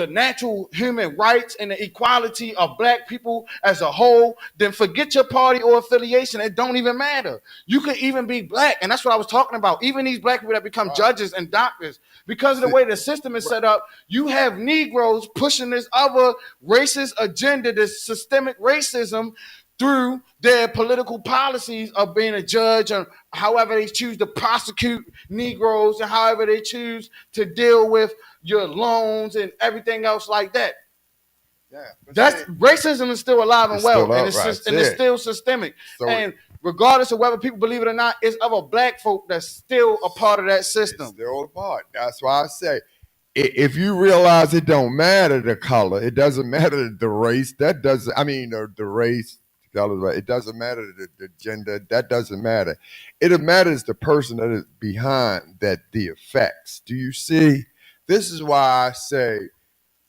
natural human rights and the equality of black people as a whole, then forget your party or affiliation. It don't even matter. You can even be black. And that's what I was talking about. Even these black people that become judges and doctors, because of the way the system is set up, you have Negroes pushing this other racist agenda, this systemic racism, through their political policies of being a judge and however they choose to prosecute Negroes and however they choose to deal with your loans and everything else like that. Yeah, that's racism is still alive and well, and it's still systemic. And regardless of whether people believe it or not, it's other black folk that's still a part of that system. It's still a part. That's why I say, if you realize it don't matter the color, it doesn't matter the race. That doesn't. I mean, the race. It doesn't matter the gender. That doesn't matter. It matters the person that is behind the effects. Do you see? This is why I say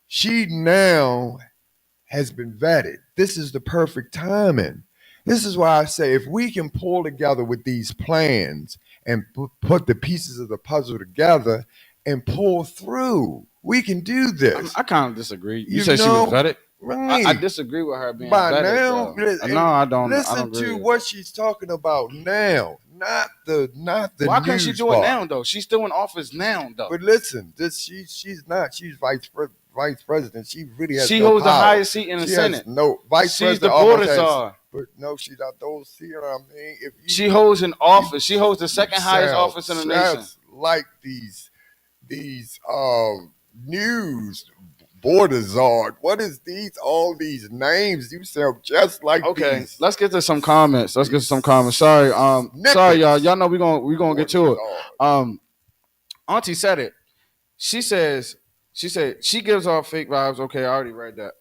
she now has been vetted. This is the perfect timing. This is why I say if we can pull together with these plans and put the pieces of the puzzle together and pull through, we can do this. I kind of disagree. You say she was vetted? Right. I disagree with her being vetted. No, I don't. Listen to what she's talking about now, not the. Why couldn't she do it now though? She's still in office now though. But listen, she's not. She's vice president. She really has. She no holds power. the highest seat in the Senate. No vice she's president. She's the border czar. But no, she not those. See what I mean? She holds an office. She holds the second highest office in the nation. Like these news. Border czar. What is these? All these names you sound just like. Okay, these. let's get to some comments. Sorry, sorry, y'all. Y'all know we're gonna get to it. Auntie said it. She said she gives off fake vibes. Okay, I already read that.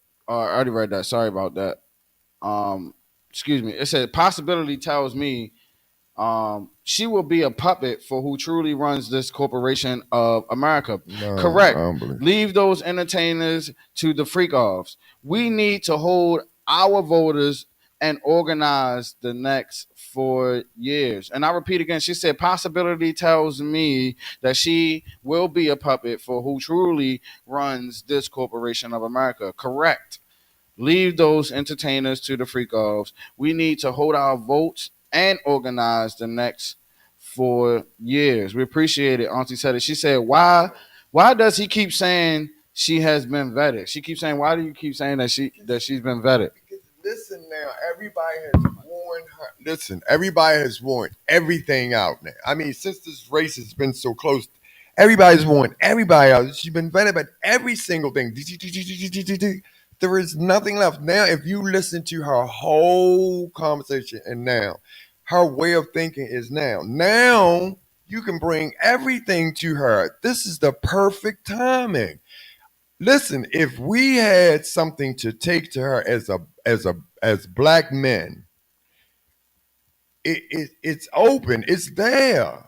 Sorry about that. Excuse me. It said possibility tells me she will be a puppet for who truly runs this corporation of America. No, correct. Leave those entertainers to the freak-offs. We need to hold our voters and organize the next 4 years. And I repeat again, she said possibility tells me that she will be a puppet for who truly runs this corporation of America. Correct. Leave those entertainers to the freak-offs. We need to hold our votes and organize the next 4 years. We appreciate it. Auntie said it. She said, why does he keep saying she has been vetted? She keeps saying, why do you keep saying that she's been vetted? Listen now, everybody has worn her. Listen, everybody has worn everything out now. I mean, since this race has been so close, Everybody's warned everybody else. She's been vetted about every single thing. There is nothing left. Now, if you listen to her whole conversation and now, her way of thinking is now. Now you can bring everything to her. This is the perfect timing. Listen, if we had something to take to her as black men, it's open. It's there.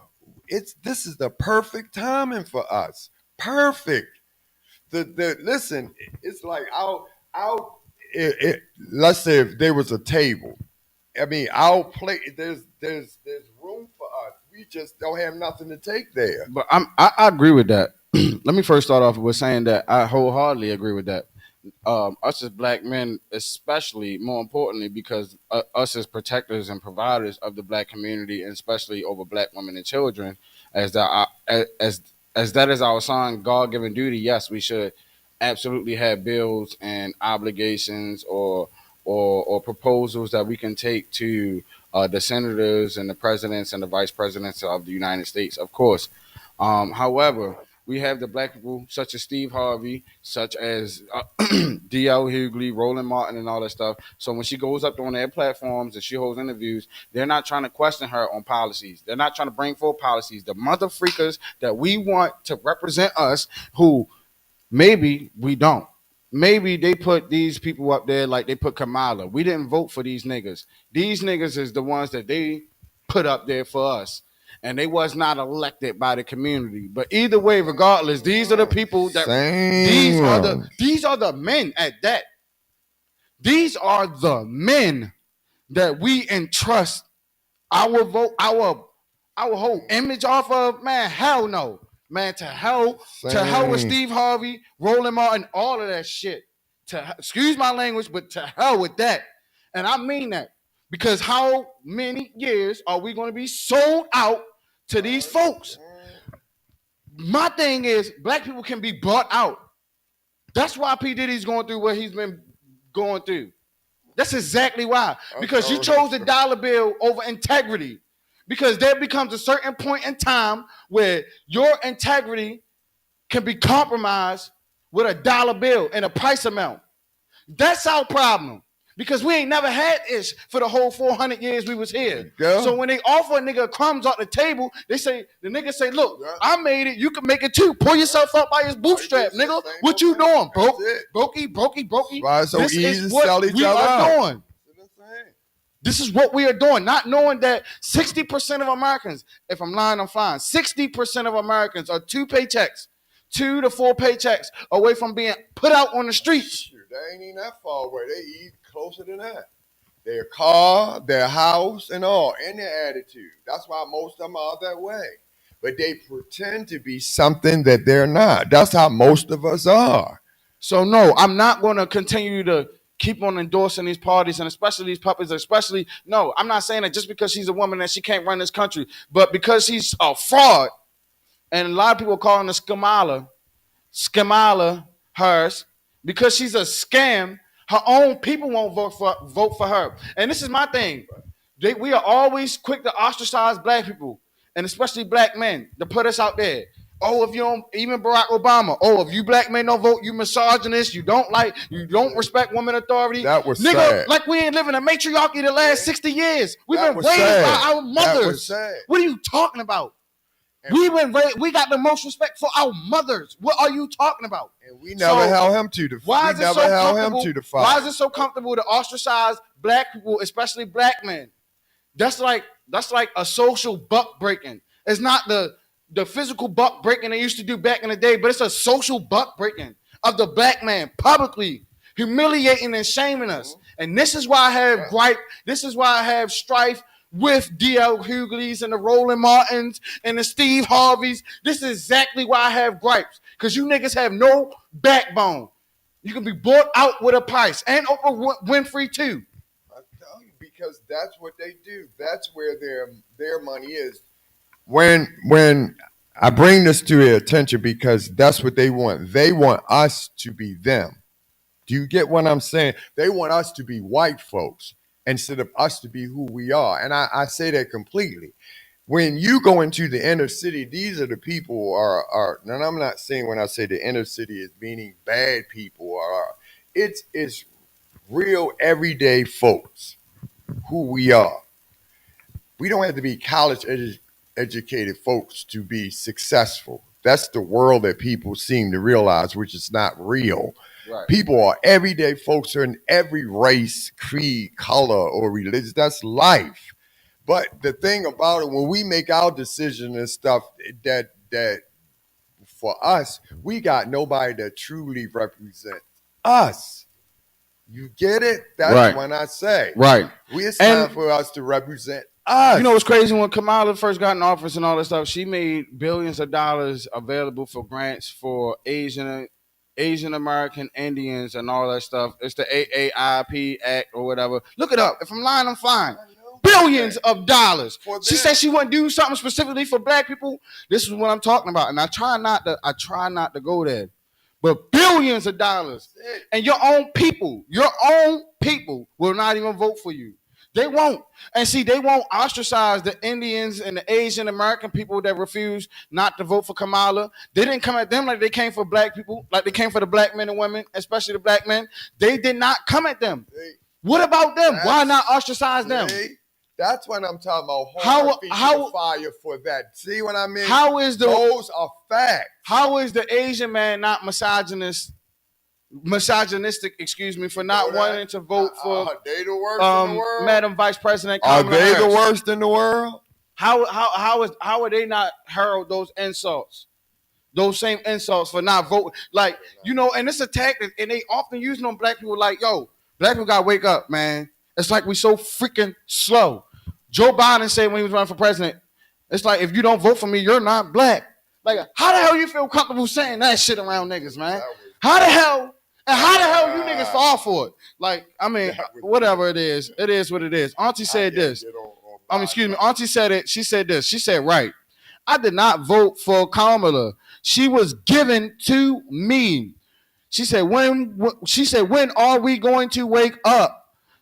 This is the perfect timing for us. Perfect. The listen. It's like let's say if there was a table. I mean, our plate. There's room for us. We just don't have nothing to take there. But I agree with that. Let me first start off with saying that I wholeheartedly agree with that. Us as black men, especially more importantly, because us as protectors and providers of the black community, and especially over black women and children, as that as that is our assigned God given duty. Yes, we should absolutely have bills and obligations or proposals that we can take to the senators and the presidents and the vice presidents of the United States, of course. However, we have the black people such as Steve Harvey, such as D.L. Hughley, Roland Martin, and all that stuff. So when she goes up on their platforms and she holds interviews, they're not trying to question her on policies. They're not trying to bring forth policies. The mother freakers that we want to represent us, who maybe we don't. Maybe they put these people up there like they put Kamala. We didn't vote for these niggas. These niggas is the ones that they put up there for us. And they was not elected by the community. But either way, regardless, these are the people that these are the men at that. These are the men that we entrust our vote, our whole image off of. Man, hell no. Man, to hell with Steve Harvey, Roland Martin, all of that shit. Excuse my language, but to hell with that. And I mean that. Because how many years are we going to be sold out to these folks? My thing is, black people can be bought out. That's why P. Diddy's going through what he's been going through. That's exactly why. Because you chose the dollar bill over integrity. Because there becomes a certain point in time where your integrity can be compromised with a dollar bill and a price amount. That's our problem. Because we ain't never had this for the whole 400 years we was here. So when they offer a nigga crumbs off the table, the nigga say, look, I made it, you can make it too. Pull yourself up by his bootstrap, nigga. What you doing, bro? Brokey. Why it's so this easy is to what sell each we other are out. doing. This is what we are doing, not knowing that 60% of Americans, if I'm lying, I'm fine. 60% of Americans are 2 to 4 paychecks away from being put out on the streets. They ain't even that far away. They eat closer than that. Their car, their house, and all, and their attitude. That's why most of them are that way. But they pretend to be something that they're not. That's how most of us are. So no, I'm not going to continue to keep on endorsing these parties, and especially these puppies, no, I'm not saying that just because she's a woman that she can't run this country, but because she's a fraud, and a lot of people calling her Kamala hers, because she's a scam, her own people won't vote for her. And this is my thing. We are always quick to ostracize black people, and especially black men, to put us out there. Oh, if you don't, even Barack Obama. Oh, if you black men don't vote, you misogynist. You don't respect woman authority. That was nigga, sad. Like we ain't living a matriarchy the last 60 years. We've been raised by our mothers. What are you talking about? We got the most respect for our mothers. What are you talking about? And we never held him to the fire. Why is it so comfortable to ostracize black people, especially black men? That's like a social buck breaking. It's not the physical buck breaking they used to do back in the day, but it's a social buck breaking of the black man publicly humiliating and shaming us. And this is why I have gripe. This is why I have strife with D.L. Hughley's and the Roland Martins and the Steve Harveys. This is exactly why I have gripes. Because you niggas have no backbone. You can be bought out with a price. And Oprah Winfrey too. I tell you, because that's what they do. That's where their money is. When I bring this to your attention, because that's what they want. They want us to be them. Do you get what I'm saying? They want us to be white folks instead of us to be who we are. And I say that completely. when you go into the inner city, these are the people are and I'm not saying when I say the inner city is meaning bad people or it's real everyday folks who we are. We don't have to be educated folks to be successful. That's the world that people seem to realize, which is not real. Right. People are everyday folks are in every race, creed, color, or religion. That's life. But the thing about it, when we make our decision and stuff, that for us, we got nobody that truly represents us. You get it? That's Right. when I say, Right. it's And time for us to represent us. you know what's crazy? When Kamala first got in office and all that stuff, she made billions of dollars available for grants for Asian American Indians and all that stuff. It's the AAIP Act or whatever. Look it up. If I'm lying, I'm flying. Billions of dollars. She said she wouldn't do something specifically for black people. This is what I'm talking about. And I try not to go there. But billions of dollars. And your own people will not even vote for you. They won't. And see, they won't ostracize the Indians and the Asian American people that refuse not to vote for Kamala. They didn't come at them like they came for black people, like they came for the black men and women, especially the black men. They did not come at them. What about them? Why not ostracize them? That's what I'm talking about. How fire for that? See what I mean? Those are facts. How is the Asian man not misogynistic, excuse me, for not wanting to vote for are they the worst in the world? Madam Vice President Are Kamala they Harris? the worst in the world? How are they not hurled those insults? Those same insults for not voting. Like, you know, and it's a tactic, and they often use it on black people like, yo, black people gotta wake up, man. It's like we so freaking slow. Joe Biden said when he was running for president, it's like, if you don't vote for me, you're not black. Like, how the hell you feel comfortable saying that shit around niggas, man? How the hell you niggas fall for it? Like, I mean, whatever it is what it is. Auntie said this. Excuse me. Auntie said it. She said this. She said, right. I did not vote for Kamala. She was given to me. She said, when are we going to wake up?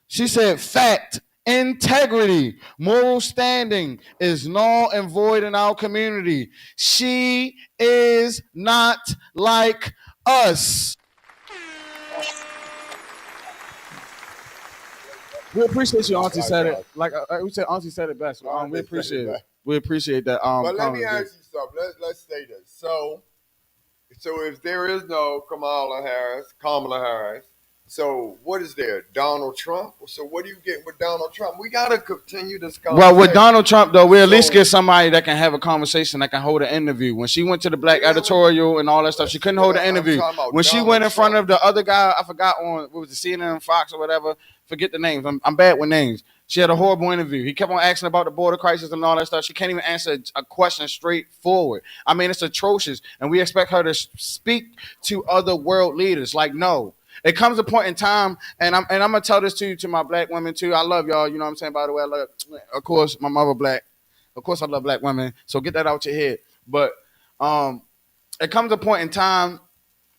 She said, fact, integrity, moral standing is null and void in our community. She is not like us. We appreciate you, Auntie said it. Like we said, Auntie said it best. We appreciate it. We appreciate that. But let me ask you something. Let's say this. So if there is no Kamala Harris, so what is there? Donald Trump? So what do you get with Donald Trump? We got to continue this conversation. Well, with Donald Trump, though, we at least get somebody that can have a conversation, that can hold an interview. When she went to the Black editorial and all that stuff, she couldn't hold an interview. When she went in front of the other guy, I forgot on, what was the CNN, Fox or whatever, forget the names. I'm bad with names. She had a horrible interview. He kept on asking about the border crisis and all that stuff. She can't even answer a question straightforward. I mean, it's atrocious. And we expect her to speak to other world leaders. Like, no. It comes a point in time, and I'm gonna tell this to my black women too. I love y'all. You know what I'm saying? By the way, I love, of course, my mother black. Of course, I love black women. So get that out your head. But it comes a point in time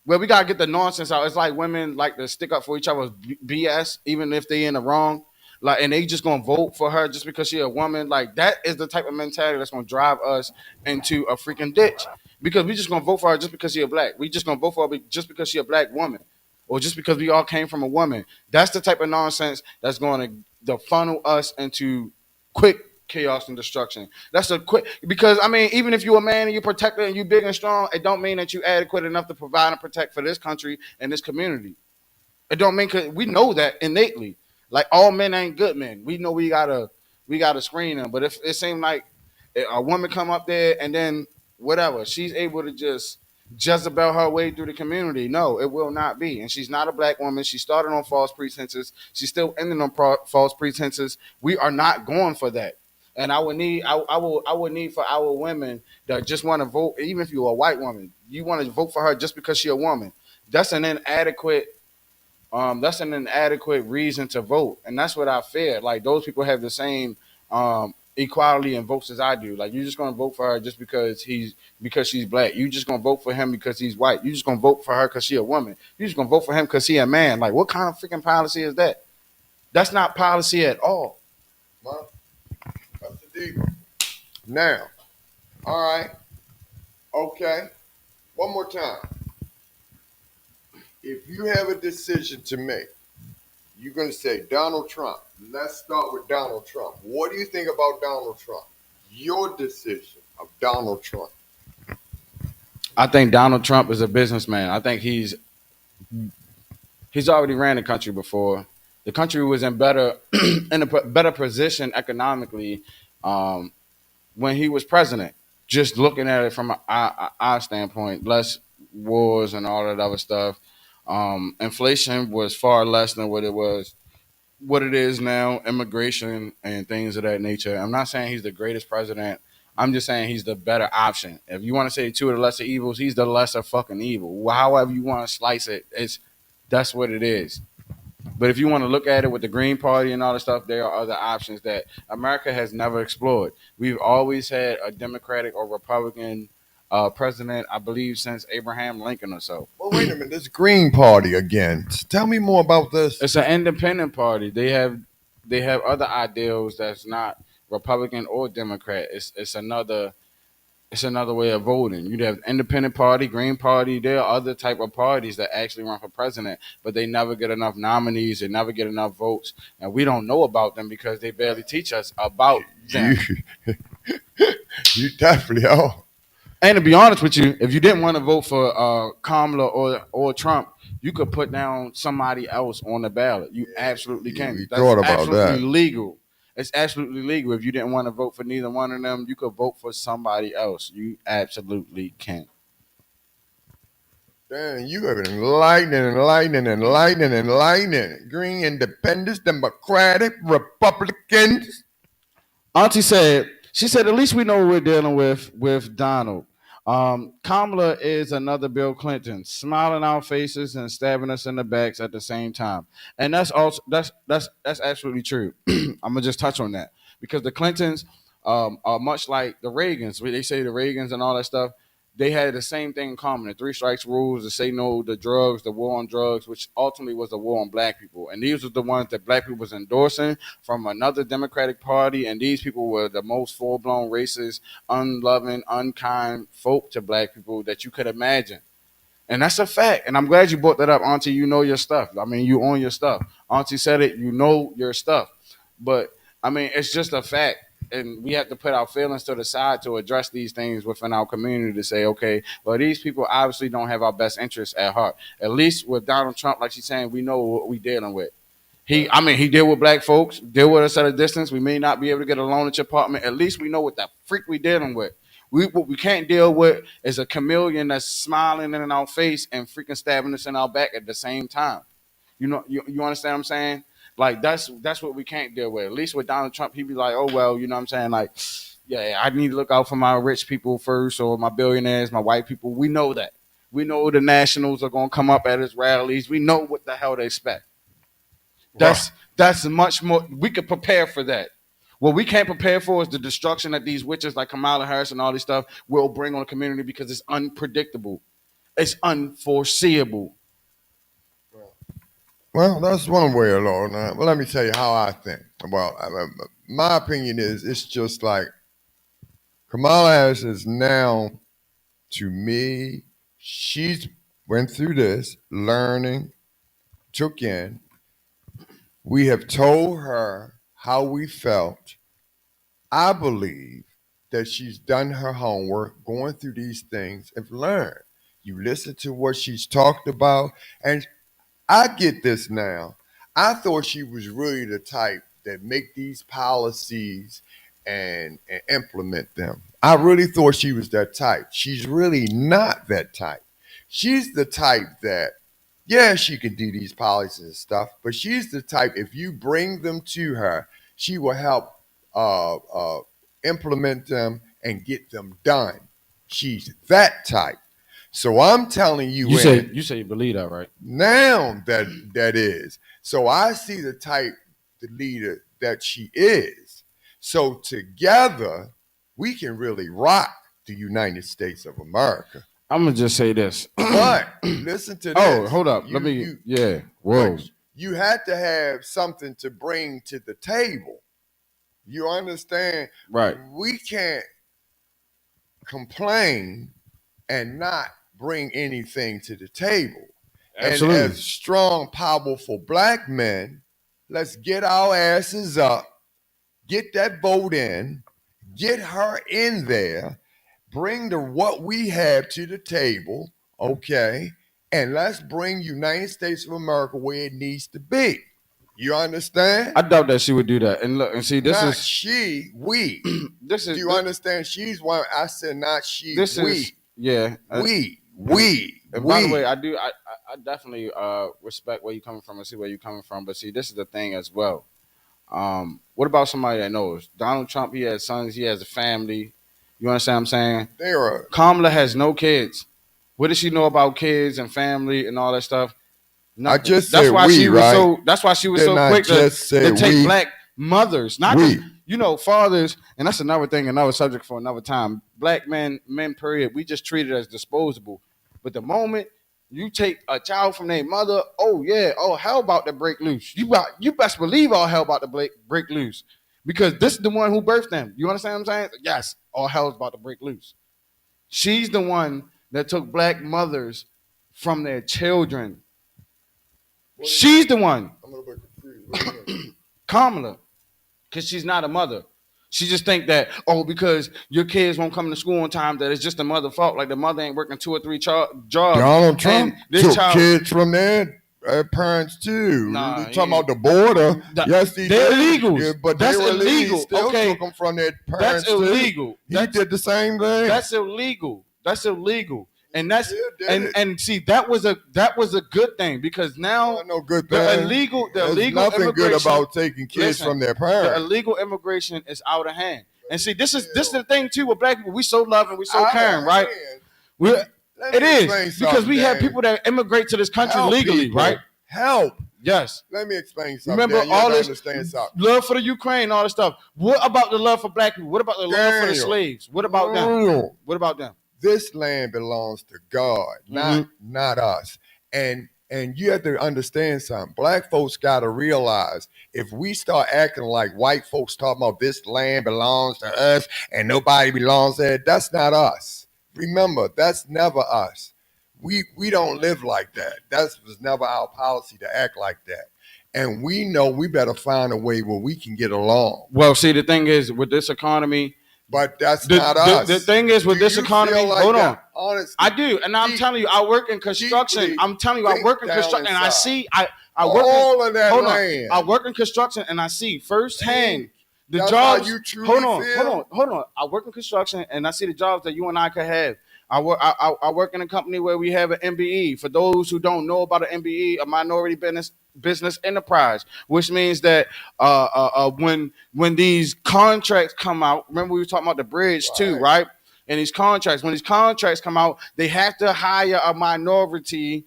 where we gotta get the nonsense out. It's like women like to stick up for each other's BS, even if they in the wrong. Like, and they just gonna vote for her just because she's a woman. Like, that is the type of mentality that's gonna drive us into a freaking ditch. Because we just gonna vote for her just because she's a black. We just gonna vote for her just because she's a black woman. Or just because we all came from a woman. That's the type of nonsense that's going to funnel us into quick chaos and destruction. That's a quick, because I mean, even if you're a man and you're protected and you're big and strong, it don't mean that you're adequate enough to provide and protect for this country and this community. It don't mean, cause we know that innately. Like, all men ain't good men. We know we gotta screen them. But if it seems like a woman come up there and then whatever, she's able to just Jezebel her way through the community. No, it will not be. And she's not a black woman. She started on false pretenses. She's still ending on false pretenses. We are not going for that. And I would need for our women that just want to vote, even if you're a white woman, you want to vote for her just because she's a woman. That's an inadequate reason to vote. And that's what I fear. Like, those people have the same equality in votes as I do. Like, you're just gonna vote for her just because she's black. You just gonna vote for him because he's white. You just gonna vote for her because she's a woman. You just gonna vote for him because he's a man. Like, what kind of freaking policy is that? That's not policy at all. Well, that's the deep. Now, all right, okay. One more time. If you have a decision to make, you're going to say Donald Trump. Let's start with Donald Trump. What do you think about Donald Trump? Your decision of Donald Trump. I think Donald Trump is a businessman. I think he's already ran the country before. The country was in better in a better position economically um, when he was president. Just looking at it from our standpoint, less wars and all that other stuff. Inflation was far less than what it is now. Immigration and things of that nature. I'm not saying he's the greatest president. I'm just saying he's the better option. If you want to say two of the lesser evils, he's the lesser fucking evil. However you want to slice it, that's what it is. But if you want to look at it with the Green Party and all the stuff, there are other options that America has never explored. We've always had a Democratic or Republican president, I believe, since Abraham Lincoln or so. Well, wait a minute. This Green Party again. Tell me more about this. It's an independent party. They have other ideals that's not Republican or Democrat. It's another way of voting. You'd have independent party, Green Party. There are other type of parties that actually run for president, but they never get enough nominees. They never get enough votes, and we don't know about them because they barely teach us about them. You, you definitely are. And to be honest with you, if you didn't want to vote for Kamala or Trump, you could put down somebody else on the ballot. You absolutely can. We That's thought about absolutely that. legal. It's absolutely legal. If you didn't want to vote for neither one of them, you could vote for somebody else. You absolutely can. Damn, you have been enlightening. Green Independents, Democratic, Republicans. Auntie said, she said, at least we know what we're dealing with Donald. Kamala is another Bill Clinton, smiling our faces and stabbing us in the backs at the same time. And that's also that's absolutely true. I'm gonna just touch on that because the Clintons are much like the Reagans. They say the Reagans and all that stuff. They had the same thing in common: the three strikes rules, to say no to drugs, the war on drugs, which ultimately was the war on black people. And these were the ones that black people was endorsing from another Democratic Party. And these people were the most full blown racist, unloving, unkind folk to black people that you could imagine. And that's a fact. And I'm glad you brought that up, Auntie. You know your stuff. I mean, you own your stuff. Auntie said it, you know your stuff. But I mean, it's just a fact. And we have to put our feelings to the side to address these things within our community to say, okay, well, these people obviously don't have our best interests at heart. At least with Donald Trump, like she's saying, we know what we're dealing with. He deal with black folks, deal with us at a distance. We may not be able to get a loan at your apartment. At least we know what the freak we dealing with. What we can't deal with is a chameleon that's smiling in our face and freaking stabbing us in our back at the same time. You understand what I'm saying? Like that's what we can't deal with. At least with Donald Trump, he'd be like, oh well, you know what I'm saying? Like, yeah, I need to look out for my rich people first or my billionaires, my white people. We know that. We know the nationals are gonna come up at his rallies. We know what the hell they expect. Right. That's much more. We could prepare for that. What we can't prepare for is the destruction that these witches like Kamala Harris and all this stuff will bring on the community because it's unpredictable. It's unforeseeable. Well, that's one way of Lord. Well, let me tell you how I think. Well, my opinion is it's just like Kamala Harris is now, to me, she's went through this, learning, took in. We have told her how we felt. I believe that she's done her homework, going through these things, and learned. You listen to what she's talked about, and I get this now. I thought she was really the type that make these policies and implement them. I really thought she was that type. She's really not that type. She's the type that, yeah, she can do these policies and stuff, but she's the type, if you bring them to her, she will help uh, uh, implement them and get them done. She's that type. So I'm telling You you, say in you say you believe that, right? now that is. So I see the type, the leader that she is. So together we can really rock the United States of America. I'm gonna just say this. But listen to Oh, this. hold up. You Let me. you Yeah. Whoa. but you had to have something to bring to the table. You understand? Right. We can't complain and not bring anything to the table. And Absolutely. as strong, powerful black men, let's get our asses up, get that vote in, get her in there, bring what we have to the table, okay? And let's bring United States of America where it needs to be. You understand? I doubt that she would do that. And look, and see, this Not is she, we. this is Do you understand? She's one. I said not she, this we. is yeah. We. And by the way, I definitely respect where you're coming from and see where you're coming from. But see, this is the thing as well. What about somebody that knows Donald Trump? He has sons. He has a family. You understand what I'm saying? They're Kamala has no kids. What does she know about kids and family and all that stuff? I Nothing. just That's said why we, she was right? so. That's why she was Didn't so I quick just say to take we? black mothers, not We. just, fathers. And that's another thing, another subject for another time. Black men, period. We just treated as disposable. But the moment you take a child from their mother, oh yeah, oh hell about to break loose. You best believe all hell about to break loose, because this is the one who birthed them. You understand what I'm saying? Yes, all hell's about to break loose. She's the one that took black mothers from their children. She's the one. I'm a little bit confused. Kamala, because she's not a mother. She just think that, because your kids won't come to school on time, that it's just the mother's fault. Like the mother ain't working 2 or 3 jobs. Donald Trump This took child, kids from their parents too. Nah, You're talking about the border. Yes, they're illegals. Yeah, but That's they were illegal. He still Okay. took them from their that's parents. illegal. He did the same thing. That's illegal. That's illegal. And that's Yeah, did it. and see, that was a good thing, because now no good the thing. illegal There's nothing good immigration, about taking kids from their the parents. illegal immigration is out of hand. And see, this is the thing too with black people. We so loving, we so caring, right? It is because we have people that immigrate to this country legally, people. right? Help. Yes. Let me explain something. Remember Dan, you all gotta this understand something. love for the Ukraine, all this stuff. What about the love for black people? What about the love for the Daniel. slaves? What about them? What about them? This land belongs to God, not us. And you have to understand something. Black folks got to realize, if we start acting like white folks talking about this land belongs to us and nobody belongs there, that's not us. Remember, that's never us. We don't live like that. That was never our policy to act like that. And we know we better find a way where we can get along. Well, see, the thing is, with this economy, but that's not us. The thing is, with this economy, like hold on. Honestly, I do, and I'm telling you, I work in construction. I'm telling you, I work in construction, and I see, I work all of that hold land. on. I work in construction, and I see firsthand the That's jobs. how you truly hold on. I work in construction, and I see the jobs that you and I could have. I work in a company where we have an MBE. For those who don't know about an MBE, a minority business enterprise, which means that when these contracts come out, remember we were talking about the bridge too, right? And when these contracts come out, they have to hire a minority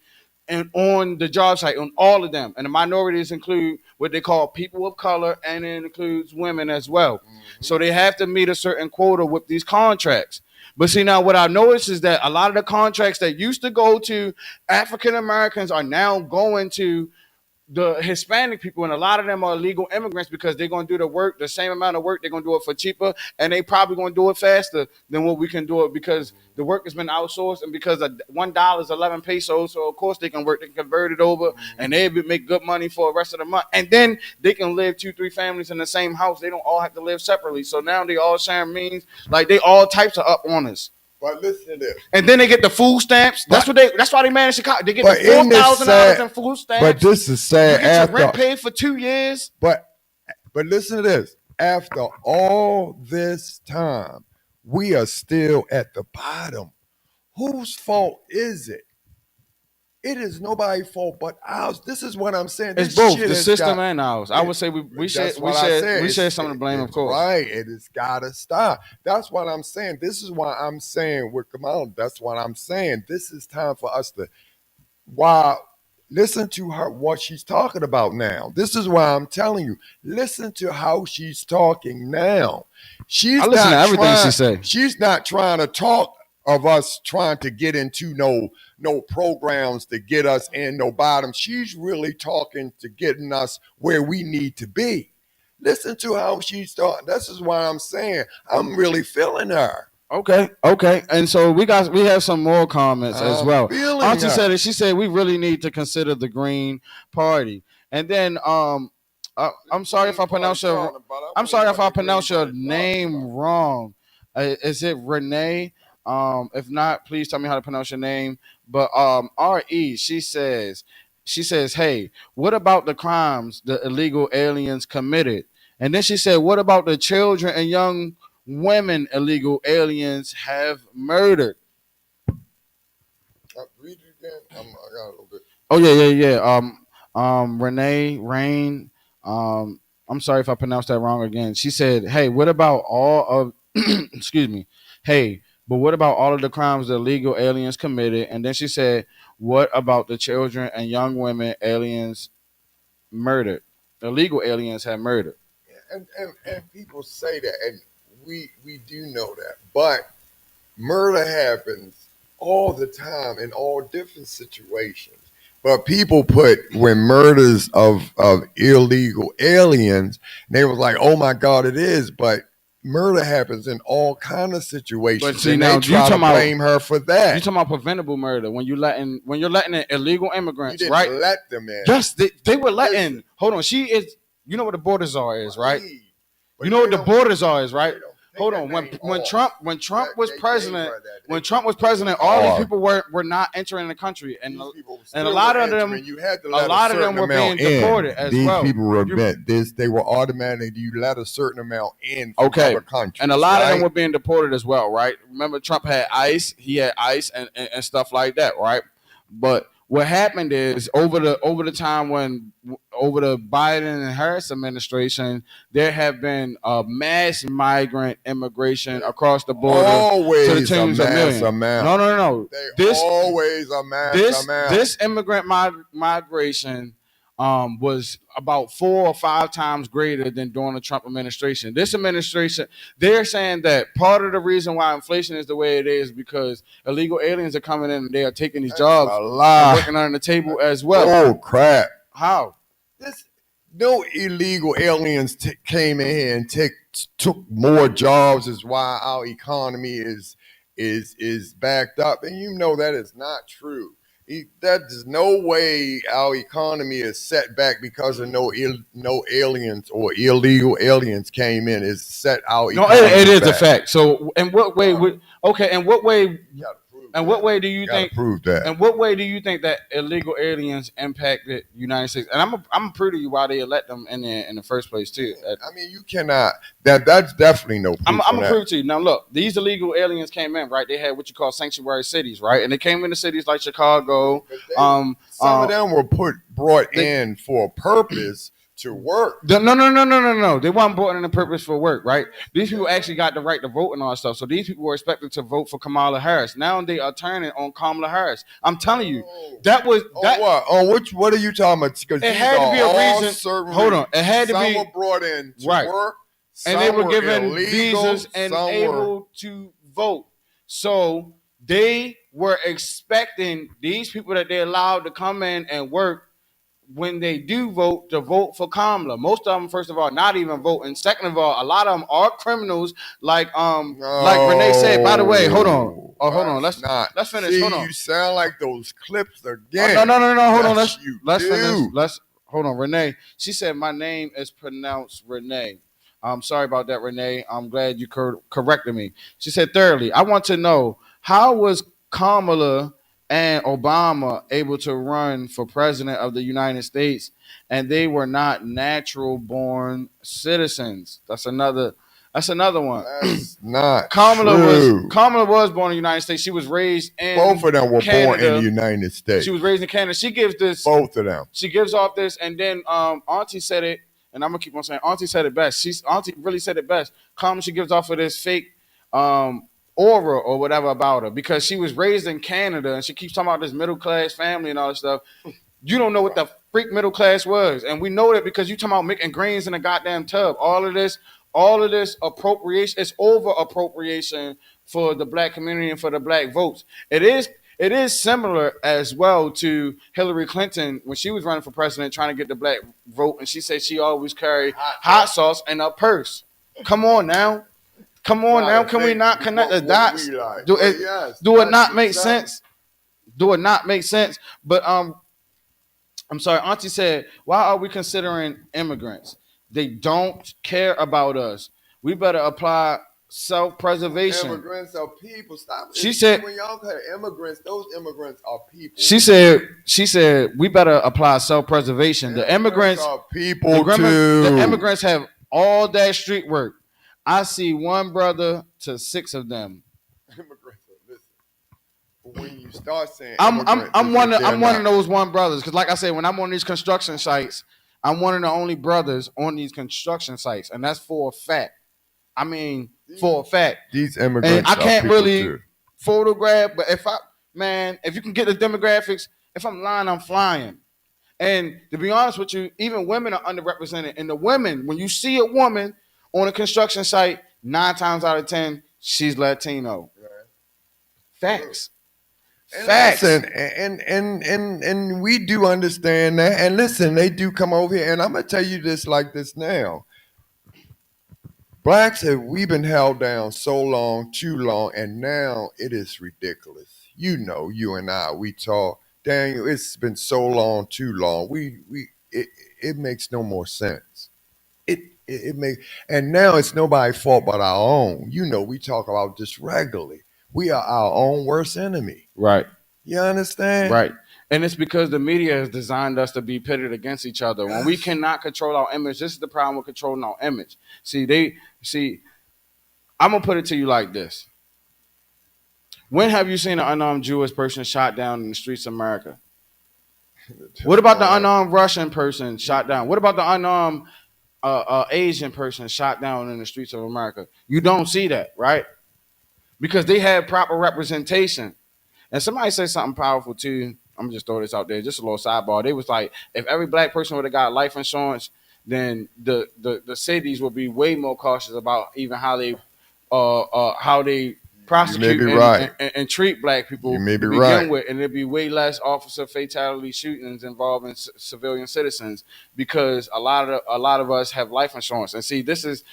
and on the job site, on all of them. And the minorities include what they call people of color, and it includes women as well. So they have to meet a certain quota with these contracts. But see, now what I noticed is that a lot of the contracts that used to go to African Americans are now going to the Hispanic people, and a lot of them are illegal immigrants, because they're going to do the work, the same amount of work. They're going to do it for cheaper, and they probably going to do it faster than what we can do it, because the work has been outsourced, and because $1 is 11 pesos, so of course they can convert it over, and they make good money for the rest of the month, and then they can live 2-3 families in the same house. They don't all have to live separately, so now they all sharing means, like they all types of up on us. But listen to this. And then they get the food stamps. That's why they manage Chicago. They get the $4,000 in food stamps. But this is sad. You get your rent paid for 2 years. But listen to this. After all this time, we are still at the bottom. Whose fault is it? It is nobody's fault but ours. This is what I'm saying. It's both the system and ours. I would say we share some of the blame, of course. Right. It has got to stop. That's what I'm saying. This is why I'm saying with Kamala. That's what I'm saying. This is time for us to listen to her, what she's talking about now. This is why I'm telling you, listen to how she's talking now. I listen to everything she says. She's not trying to talk of us trying to get into no programs to get us in no bottom. She's really talking to getting us where we need to be. Listen to how she's talking. This is why I'm saying I'm really feeling her. Okay. And so we have some more comments as I'm well. feeling Auntie said that. it. She said we really need to consider the Green Party. And then I'm sorry if I Green Party pronounce your talking about? I I'm want to know sorry if what I the Green pronounce your Party talking name about. wrong. Is it Renee? If not, please tell me how to pronounce your name. But RE, she says, hey, what about the crimes the illegal aliens committed? And then she said, what about the children and young women illegal aliens have murdered? Read it again. I got a little bit. Oh yeah. Renee Rain. I'm sorry if I pronounced that wrong again. She said, "Hey, what about all of? excuse me. Hey, but what about all of the crimes the illegal aliens committed?" And then she said, "What about the children and young women aliens murdered? Illegal aliens have murdered." And people say that, and we do know that, but murder happens all the time in all different situations. But people put when murders of illegal aliens, they was like, oh my God, it is. But murder happens in all kind of But situations, see and they now, try to blame her for you that. talking about preventable murder when you're letting in illegal You immigrants, right? didn't let them in. Yes, they were letting. Listen, Hold on, she is. You know what the borders are is, right? right. You But know they what the don't borders are is, right? they don't take Hold that on. When name when off. Trump when Trump That was they gave president, her that. when They Trump was it was president, all these hard. people were not entering the country, and These people and a still lot were of them entering. You had to a let a lot of them certain were being amount in. deported as These well. people were You they were automatically you let a certain amount in from okay? other And a countries, lot of them right? were being deported as well, right? Remember, Trump had ICE. He had ICE and stuff like that, right? But what happened is over the time when over the Biden and Harris administration, there have been mass migrant immigration across the border to the Always a tunes of mass millions. amount. No. They This always a mass this amount. this immigrant migration was about 4 or 5 times greater than during the Trump administration. This administration, they're saying that part of the reason why inflation is the way it is because illegal aliens are coming in and they are taking these That's jobs a and lie. working under the table as well. Oh crap! How? This no illegal aliens came in here and took more jobs. Is why our economy is backed up, and you know that is not true. There's no way our economy is set back because of no aliens or illegal aliens came in. It's set our No, it economy is a back. fact. So, in what way would okay? In what way? You gotta prove And what that. way do you You gotta think? prove that. And what way do you think that illegal aliens impacted the United States? And I'm prove to you why they elect them in the first place too. I mean, you cannot. That's definitely no I'm proof on gonna that. prove it to you. Now look, these illegal aliens came in, right? They had what you call sanctuary cities, right? And they came into cities like Chicago. But some Uh, of them were brought they, in for a purpose to work. no. They weren't brought in the purpose for work, right? These people actually got the right to vote and all that stuff. So these people were expected to vote for Kamala Harris. Now they are turning on Kamala Harris. I'm telling you, that was that. What? On which? What are you talking about? Because It had to be a reason. Hold on, it had to some be were brought in to right. work, And they were given illegal, visas and able to vote. So they were expecting these people that they allowed to come in and work when they do vote to vote for Kamala. Most of them, first of all, not even voting. Second of all, a lot of them are criminals. Like Renee said. By the way, hold on. Oh, hold on. Let's finish. See, Hold on. you sound like those clips Oh, again. no. Hold on. Yes, Let's finish. do. Let's hold on. Renee. She said my name is pronounced Renee. I'm sorry about that, Renee. I'm glad you corrected me. She said, thirdly, I want to know how was Kamala and Obama able to run for president of the United States and they were not natural born citizens? That's another one. That's not Kamala true. was born in the United States. She was raised in Both of them were born in the Canada. United States. She was raised in Canada. She gives this. Both of them. She gives off this, and then Auntie said it, and I'm gonna keep on saying Auntie said it best. Auntie really said it best. Kamala, she gives off of this fake aura or whatever about her because she was raised in Canada, and she keeps talking about this middle class family and all this stuff. You don't know what the freak middle class was, and we know that because you talking about making grains in a goddamn tub. All of this appropriation, it's over appropriation for the black community and for the black votes. It is similar as well to Hillary Clinton when she was running for president trying to get the black vote, and she said she always carried hot sauce in her purse. Come on now. Come on now, can we not connect the dots? Do it? Do it not make sense? Do it not make sense? But I'm sorry, Auntie said, why are we considering immigrants? They don't care about us. We better apply self-preservation. Immigrants are people. Stop. She said when y'all say immigrants, those immigrants are people. She said we better apply self-preservation. The immigrants are people too. The immigrants have all that street work. I see one brother to 6 of them. Immigrants, listen. When you start saying, I'm one of those one brothers, because like I said, when I'm on these construction sites, I'm one of the only brothers on these construction sites, and that's for a fact. I mean, for a fact. These immigrants, and I can't really too. photograph, but if you can get the demographics, if I'm lying, I'm flying. And to be honest with you, even women are underrepresented. And the women, when you see a woman on a construction site, 9 times out of 10, she's Latino. Right. Facts. And Facts. Listen, and we do understand that. And listen, they do come over here. And I'm gonna tell you this like this now. Blacks we've been held down so long, too long, and now it is ridiculous. You know, you and I, we talk, Daniel, it's been so long, too long. It makes no more sense. It makes, and now it's nobody's fault but our own. You know, we talk about this regularly. We are our own worst enemy. Right. You understand? Right. And it's because the media has designed us to be pitted against each other. When we cannot control our image, this is the problem with controlling our image. I'm going to put it to you like this. When have you seen an unarmed Jewish person shot down in the streets of America? What about the unarmed Russian person shot down? What about the unarmed Asian person shot down in the streets of America? You don't see that, right? Because they had proper representation. And somebody said something powerful too. I'm gonna just throw this out there, just a little sidebar. They was like, if every black person would have got life insurance, then the cities would be way more cautious about even how they prosecute and treat black people to begin with, and there'd be way less officer fatality shootings involving civilian citizens because a lot of us have life insurance. And see, this is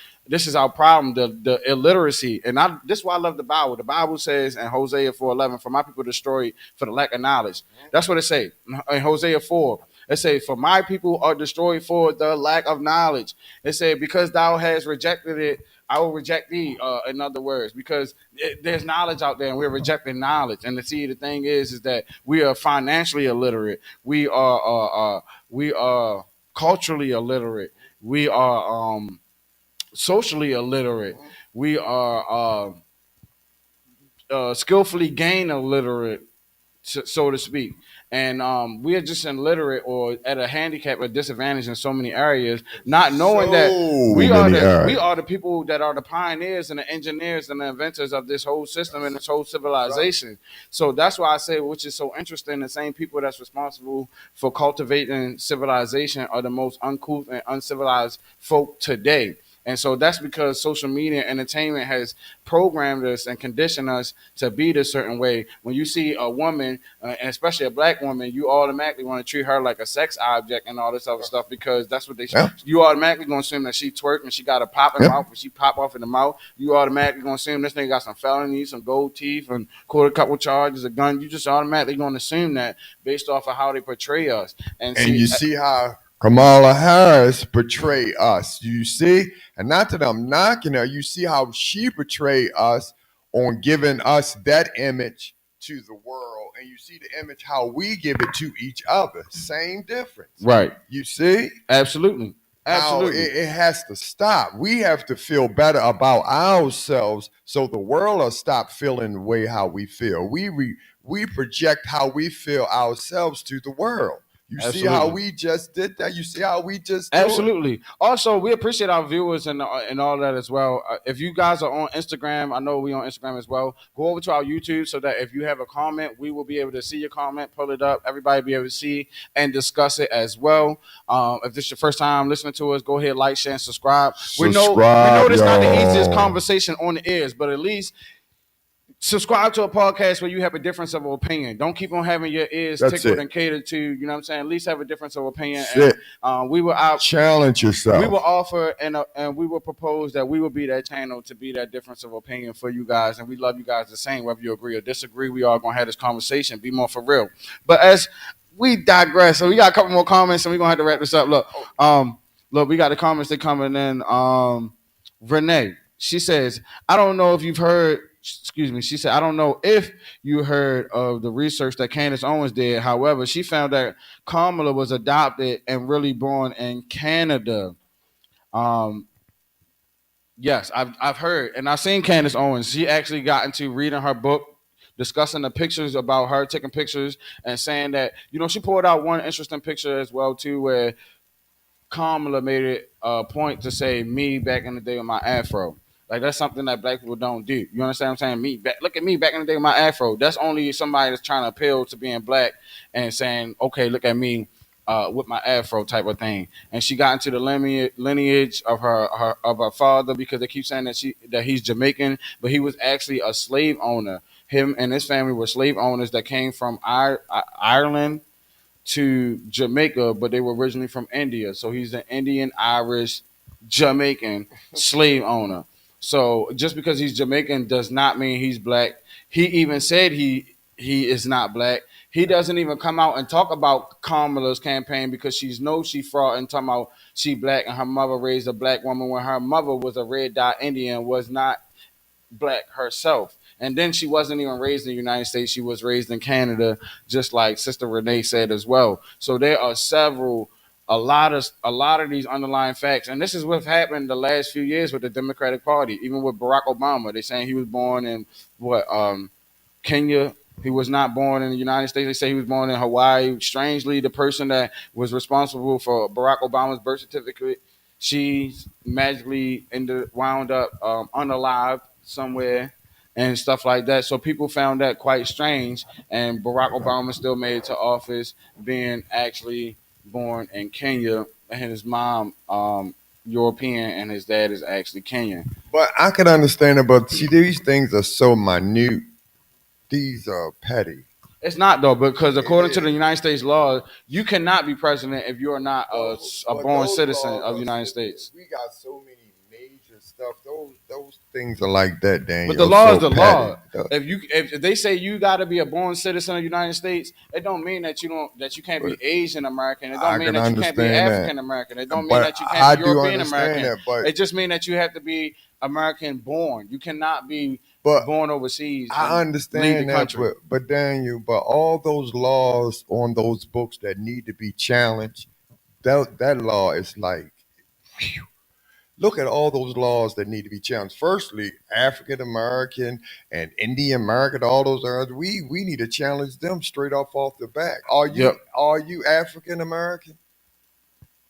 our problem, the illiteracy. And this is why I love the Bible. The Bible says in Hosea 4:11, for my people destroyed for the lack of knowledge. That's what it say in Hosea 4. It say, for my people are destroyed for the lack of knowledge. It say, because thou hast rejected it, I will reject thee. In other words, because there's knowledge out there and we're rejecting knowledge. And the thing is that we are financially illiterate. We are culturally illiterate. We are socially illiterate. We are skillfully gain illiterate, so to speak. And we are just illiterate or at a handicap or disadvantage in so many areas, not knowing that we are the people that are the pioneers and the engineers and the inventors of this whole system and this whole civilization. Right. So that's why I say, which is so interesting, the same people that's responsible for cultivating civilization are the most uncouth and uncivilized folk today. And so that's because social media and entertainment has programmed us and conditioned us to be this certain way. When you see a woman, and especially a black woman, you automatically want to treat her like a sex object and all this other stuff because that's what you automatically going to assume that she twerk and she got a popping mouth and she pop off in the mouth. You automatically going to assume this thing got some felonies, some gold teeth, and caught a couple charges, a gun. You just automatically going to assume that based off of how they portray us. And you see how Kamala Harris portray us. You see? And not that I'm knocking her, you see how she portray us on giving us that image to the world. And you see the image how we give it to each other. Same difference. Right. You see? Absolutely. Absolutely. It has to stop. We have to feel better about ourselves so the world will stop feeling the way how we feel. We project how we feel ourselves to the world. You Absolutely. See how we just did that? You see how we just Absolutely. Also, we appreciate our viewers and all that as well. If you guys are on Instagram, I know we on Instagram as well. Go over to our YouTube so that if you have a comment, we will be able to see your comment, pull it up. Everybody be able to see and discuss it as well. If this is your first time listening to us, go ahead, like, share, and subscribe. We know this is not the easiest conversation on the ears, but at least subscribe to a podcast where you have a difference of opinion. Don't keep on having your ears That's tickled it. and catered to. You know what I'm saying? At least have a difference of opinion. Shit. And we will out. Challenge We will yourself. offer and we will propose that we will be that channel to be that difference of opinion for you guys, and we love you guys the same, whether you agree or disagree. We are gonna have this conversation. Be more for real. But as we digress, so we got a couple more comments, and we're gonna have to wrap this up. Look, we got the comments that coming in. Renee, she says, I don't know if you've heard. Excuse me. She said, I don't know if you heard of the research that Candace Owens did. However, she found that Kamala was adopted and really born in Canada. Um, yes, I've heard, and I've seen Candace Owens. She actually got into reading her book, discussing the pictures about her taking pictures and saying that she pulled out one interesting picture as well too, where Kamala made it a point to say me back in the day with my afro. Like that's something that black people don't do. You understand what I'm saying? Me back, look at me back in the day with my afro. That's only somebody that's trying to appeal to being black and saying, okay, look at me with my afro type of thing. And she got into the lineage of her father because they keep saying that he's Jamaican, but he was actually a slave owner. Him and his family were slave owners that came from Ireland to Jamaica, but they were originally from India. So he's an Indian, Irish, Jamaican slave owner. So just because he's Jamaican does not mean he's black. He even said he is not black. He doesn't even come out and talk about Kamala's campaign because she fraud and talking about she black and her mother raised a black woman when her mother was a red dot Indian, was not black herself. And then she wasn't even raised in the United States. She was raised in Canada, just like Sister Renee said as well. So there are a lot of these underlying facts. And this is what happened the last few years with the Democratic Party, even with Barack Obama. They saying he was born in Kenya. He was not born in the United States. They say he was born in Hawaii. Strangely, the person that was responsible for Barack Obama's birth certificate, she magically wound up unalived somewhere and stuff like that. So people found that quite strange. And Barack Obama still made it to office, being actually born in Kenya, and his mom European, and his dad is actually Kenyan. But I can understand it. But see, these things are so minute. These are petty. It's not though, because according to the United States law, you cannot be president if you are not a But born those citizen laws of the are United stupid. States. We got so many major stuff. Those things are like that, Daniel. But the law is so the petty. law. If they say you got to be a born citizen of the United States, it don't mean that you can't be Asian American. It don't I mean can that you can't be understand African that. American. It don't mean But that you I can't be do European understand American. that. But It just means that you have to be American born. You cannot be but born overseas I and leave the understand that. country. But Daniel, but all those laws on those books that need to be challenged, that law is like. Phew. Look at all those laws that need to be challenged. Firstly, African American and Indian American, all those areas, we need to challenge them straight off the bat. Are you Yep. are you African American?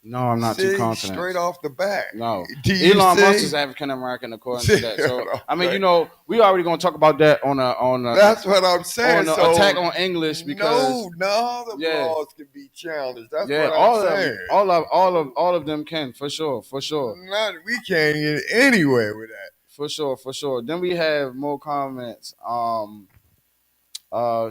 No, I'm not too See, confident. straight off the bat. No, Do you Elon Musk see? is African American according to See that. what So I'm I mean, saying? we already gonna talk about that on That's what I'm saying. the So attack on English because no, the yeah, laws can be challenged. That's yeah, what I'm all of them, saying. all of them can for sure, Not, we can't get anywhere with that. for sure. Then we have more comments.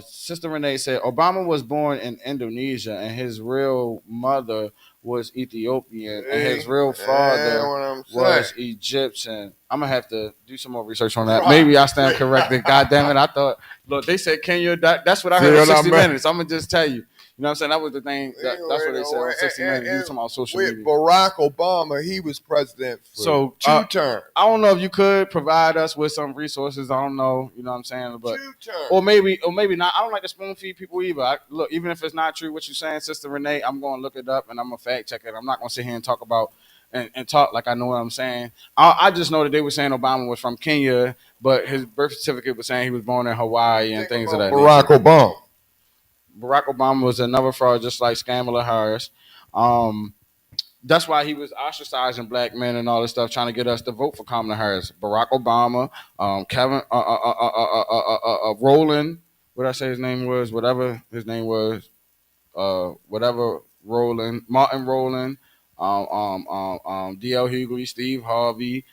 Sister Renee said Obama was born in Indonesia and his real mother was Ethiopian and his real That's father what I'm saying. was Egyptian. I'm gonna have to do some more research on that. Right. Maybe I stand corrected. God damn it! I thought, look, they said Kenya. That's what I See heard on what I 60 mean? Minutes. I'm gonna just tell you. You know what I'm saying? That was the thing. That's what they said on 60 Minutes. You talking about social with media. Barack Obama, he was president for So two terms. I don't know if you could provide us with some resources. I don't know. You know what I'm saying? But Two terms. or maybe not. I don't like to spoon feed people either. Look, even if it's not true what you're saying, Sister Renee, I'm going to look it up and I'm gonna fact check it. I'm not going to sit here and talk about and talk like I know what I'm saying. I just know that they were saying Obama was from Kenya, but his birth certificate was saying he was born in Hawaii and Think things of about that Barack nature. Obama. Barack Obama was another fraud, just like Kamala Harris. Um, that's why he was ostracizing black men and all this stuff, trying to get us to vote for Kamala Harris. Barack Obama, Kevin, Roland, what I say his name was, whatever his name was, whatever Roland, Martin Roland, D.L. Hughley, Steve Harvey,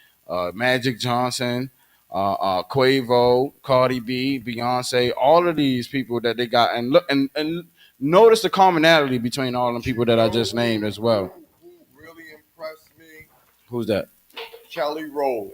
Magic Johnson, Quavo, Cardi B, Beyonce, all of these people that they got, and look and notice the commonality between all them people that I just named as well. Who really impressed me? Who's that? Kelly Rowland.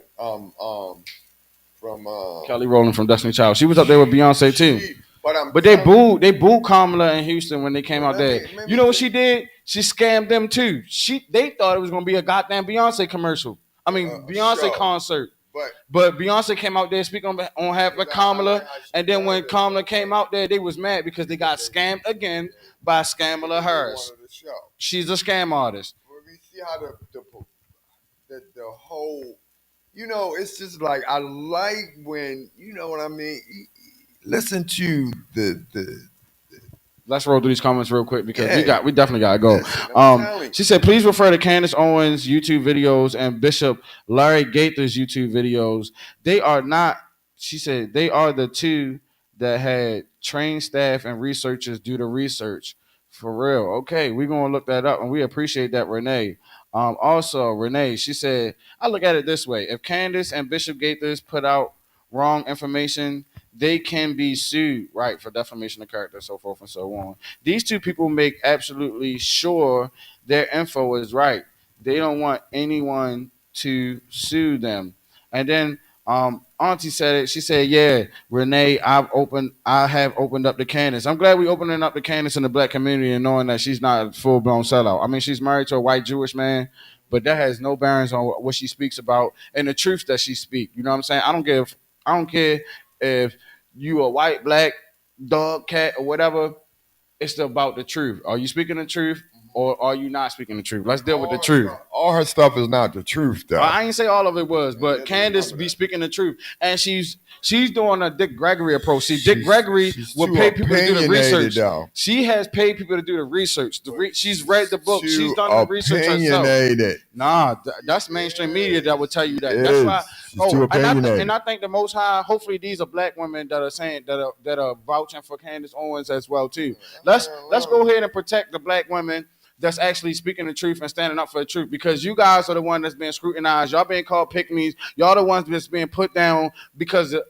From Kelly Rowland from Destiny Child. She was up there with Beyonce too. But I'm But they booed Kamala in Houston when they came out there. You know what she did? She scammed them too. They thought it was gonna be a goddamn Beyonce commercial. I mean Beyonce show. concert. But But Beyonce came out there speaking on behalf of Kamala, and then when Kamala came out there, they was mad because they got scammed again by Kamala Harris. She's a scam artist. We see how the whole, it's just like I like when what I mean. Listen to the Let's roll through these comments real quick because Yeah. we definitely gotta go. She said, please refer to Candace Owens' YouTube videos and Bishop Larry Gaither's YouTube videos. They are not. She said they are the two that had trained staff and researchers do the research. For real. Okay, we're gonna look that up, and we appreciate that, Renee. Also, Renee, she said, I look at it this way: if Candace and Bishop Gaithers put out wrong information, they can be sued, right, for defamation of character, so forth and so on. These two people make absolutely sure their info is right. They don't want anyone to sue them. And then Auntie said it. She said, "Yeah, Renee, I have opened up the Candace. I'm glad we opening up the Candace in the black community and knowing that she's not a full blown sellout. I mean, she's married to a white Jewish man, but that has no bearings on what she speaks about and the truth that she speaks. You know what I'm saying? I don't care if you a white, black, dog, cat, or whatever. It's about the truth. Are you speaking the truth or are you not speaking the truth? Let's deal with the truth. All her stuff is not the truth, though. I ain't say all of it was, but Candace be speaking the truth, and she's doing a Dick Gregory approach. See, Dick Gregory will pay people to do the research. Though. She has paid people to do the research. She's read the book. She's done the research herself. Nah, that's mainstream media that will tell you that. That's why. And I think the Most High. Hopefully, these are black women that are saying that are vouching for Candace Owens as well too. Let's go ahead and protect the black women that's actually speaking the truth and standing up for the truth, because you guys are the one that's being scrutinized. Y'all being called pick-me's. Y'all the ones that's being put down because of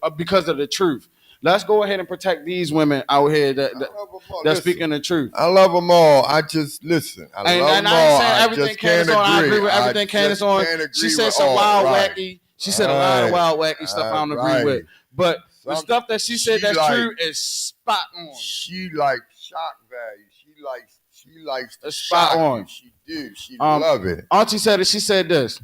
the truth. Let's go ahead and protect these women out here that's speaking the truth. I love them all. I just listen. I love them all. I everything Candace on. I agree with everything Candace on. She said some wild, wacky. She said a lot of wild, wacky stuff I don't agree with. But the stuff that she said that's true is spot on. She likes shock value. She likes the spot on. She do. She love it. Auntie said it. She said this.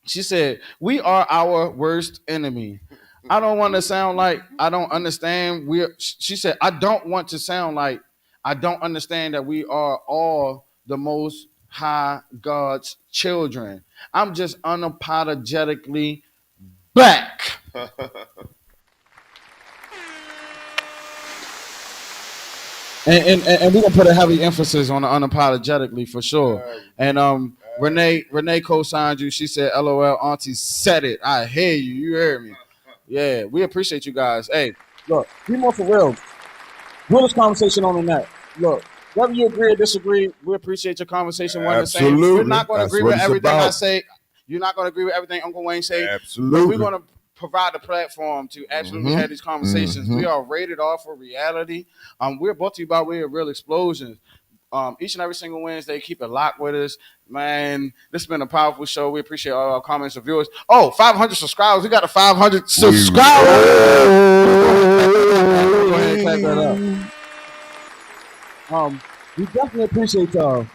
She said, "We are our worst enemy." I don't want to sound like I don't understand. She said, "I don't want to sound like I don't understand that we are all the Most High God's children. I'm just unapologetically black." And we're gonna put a heavy emphasis on the unapologetically for sure. And Renee co-signed you. She said, "LOL, Auntie said it. I hear you. You heard me." Yeah, we appreciate you guys. Hey, look, BMore4Real. Put this conversation on the net. Look, whether you agree or disagree, we appreciate your conversation. Absolutely. We're not going to agree with everything I say. You're not going to agree with everything Uncle Wayne say. Absolutely. But we're going to provide a platform to absolutely have these conversations. We are rated R for reality. We're brought to you by BMore4Real Explosions. Each and every single Wednesday, keep it locked with us. Man, this has been a powerful show. We appreciate all our comments and viewers. Oh, 500 subscribers. We got the 500 subscribers. Go ahead and clap that up. We definitely appreciate y'all.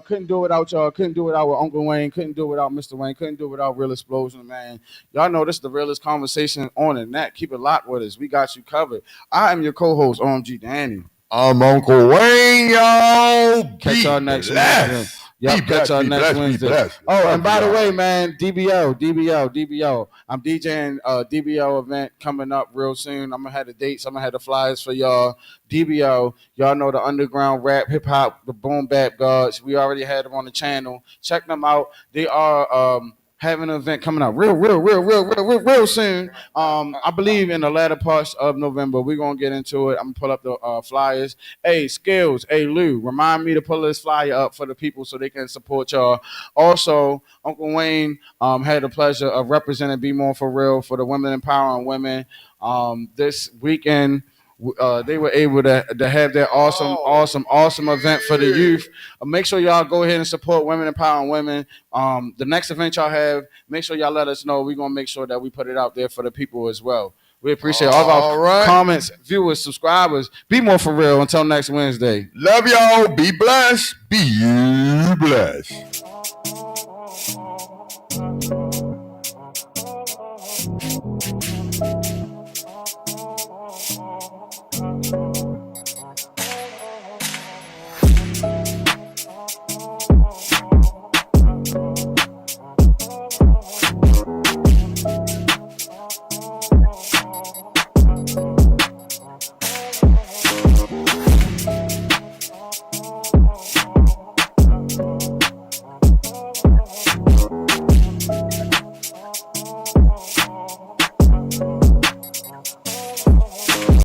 Couldn't do it without y'all. Couldn't do it without Uncle Wayne. Couldn't do it without Mr. Wayne. Couldn't do it without Real Explosion, man. Y'all know this is the realest conversation on the net. Keep it locked with us. We got you covered. I am your co-host, OMG Danny. I'm Uncle Wayne, y'all. Catch y'all next Wednesday. Yep, catch y'all next Wednesday. Oh, and by the way, man, DBO. I'm DJing a DBO event coming up real soon. I'm gonna have the dates. I'm gonna have the flyers for y'all. DBO, y'all know the underground rap, hip hop, the boom bap gods. We already had them on the channel. Check them out. They are have an event coming out real soon. I believe in the latter parts of November. We're gonna get into it. I'm gonna pull up the flyers. Hey, Skills. Hey, Lou. Remind me to pull this flyer up for the people so they can support y'all. Also, Uncle Wayne had the pleasure of representing BMore4Real for the Women Empowering Women this weekend. They were able to have their awesome event for the youth. Make sure y'all go ahead and support Women Empowering Women. The next event y'all have, make sure y'all let us know. We're gonna make sure that we put it out there for the people as well. We appreciate all of our comments, viewers, subscribers. Be more for real. Until next Wednesday. Love y'all. Be blessed. Be blessed.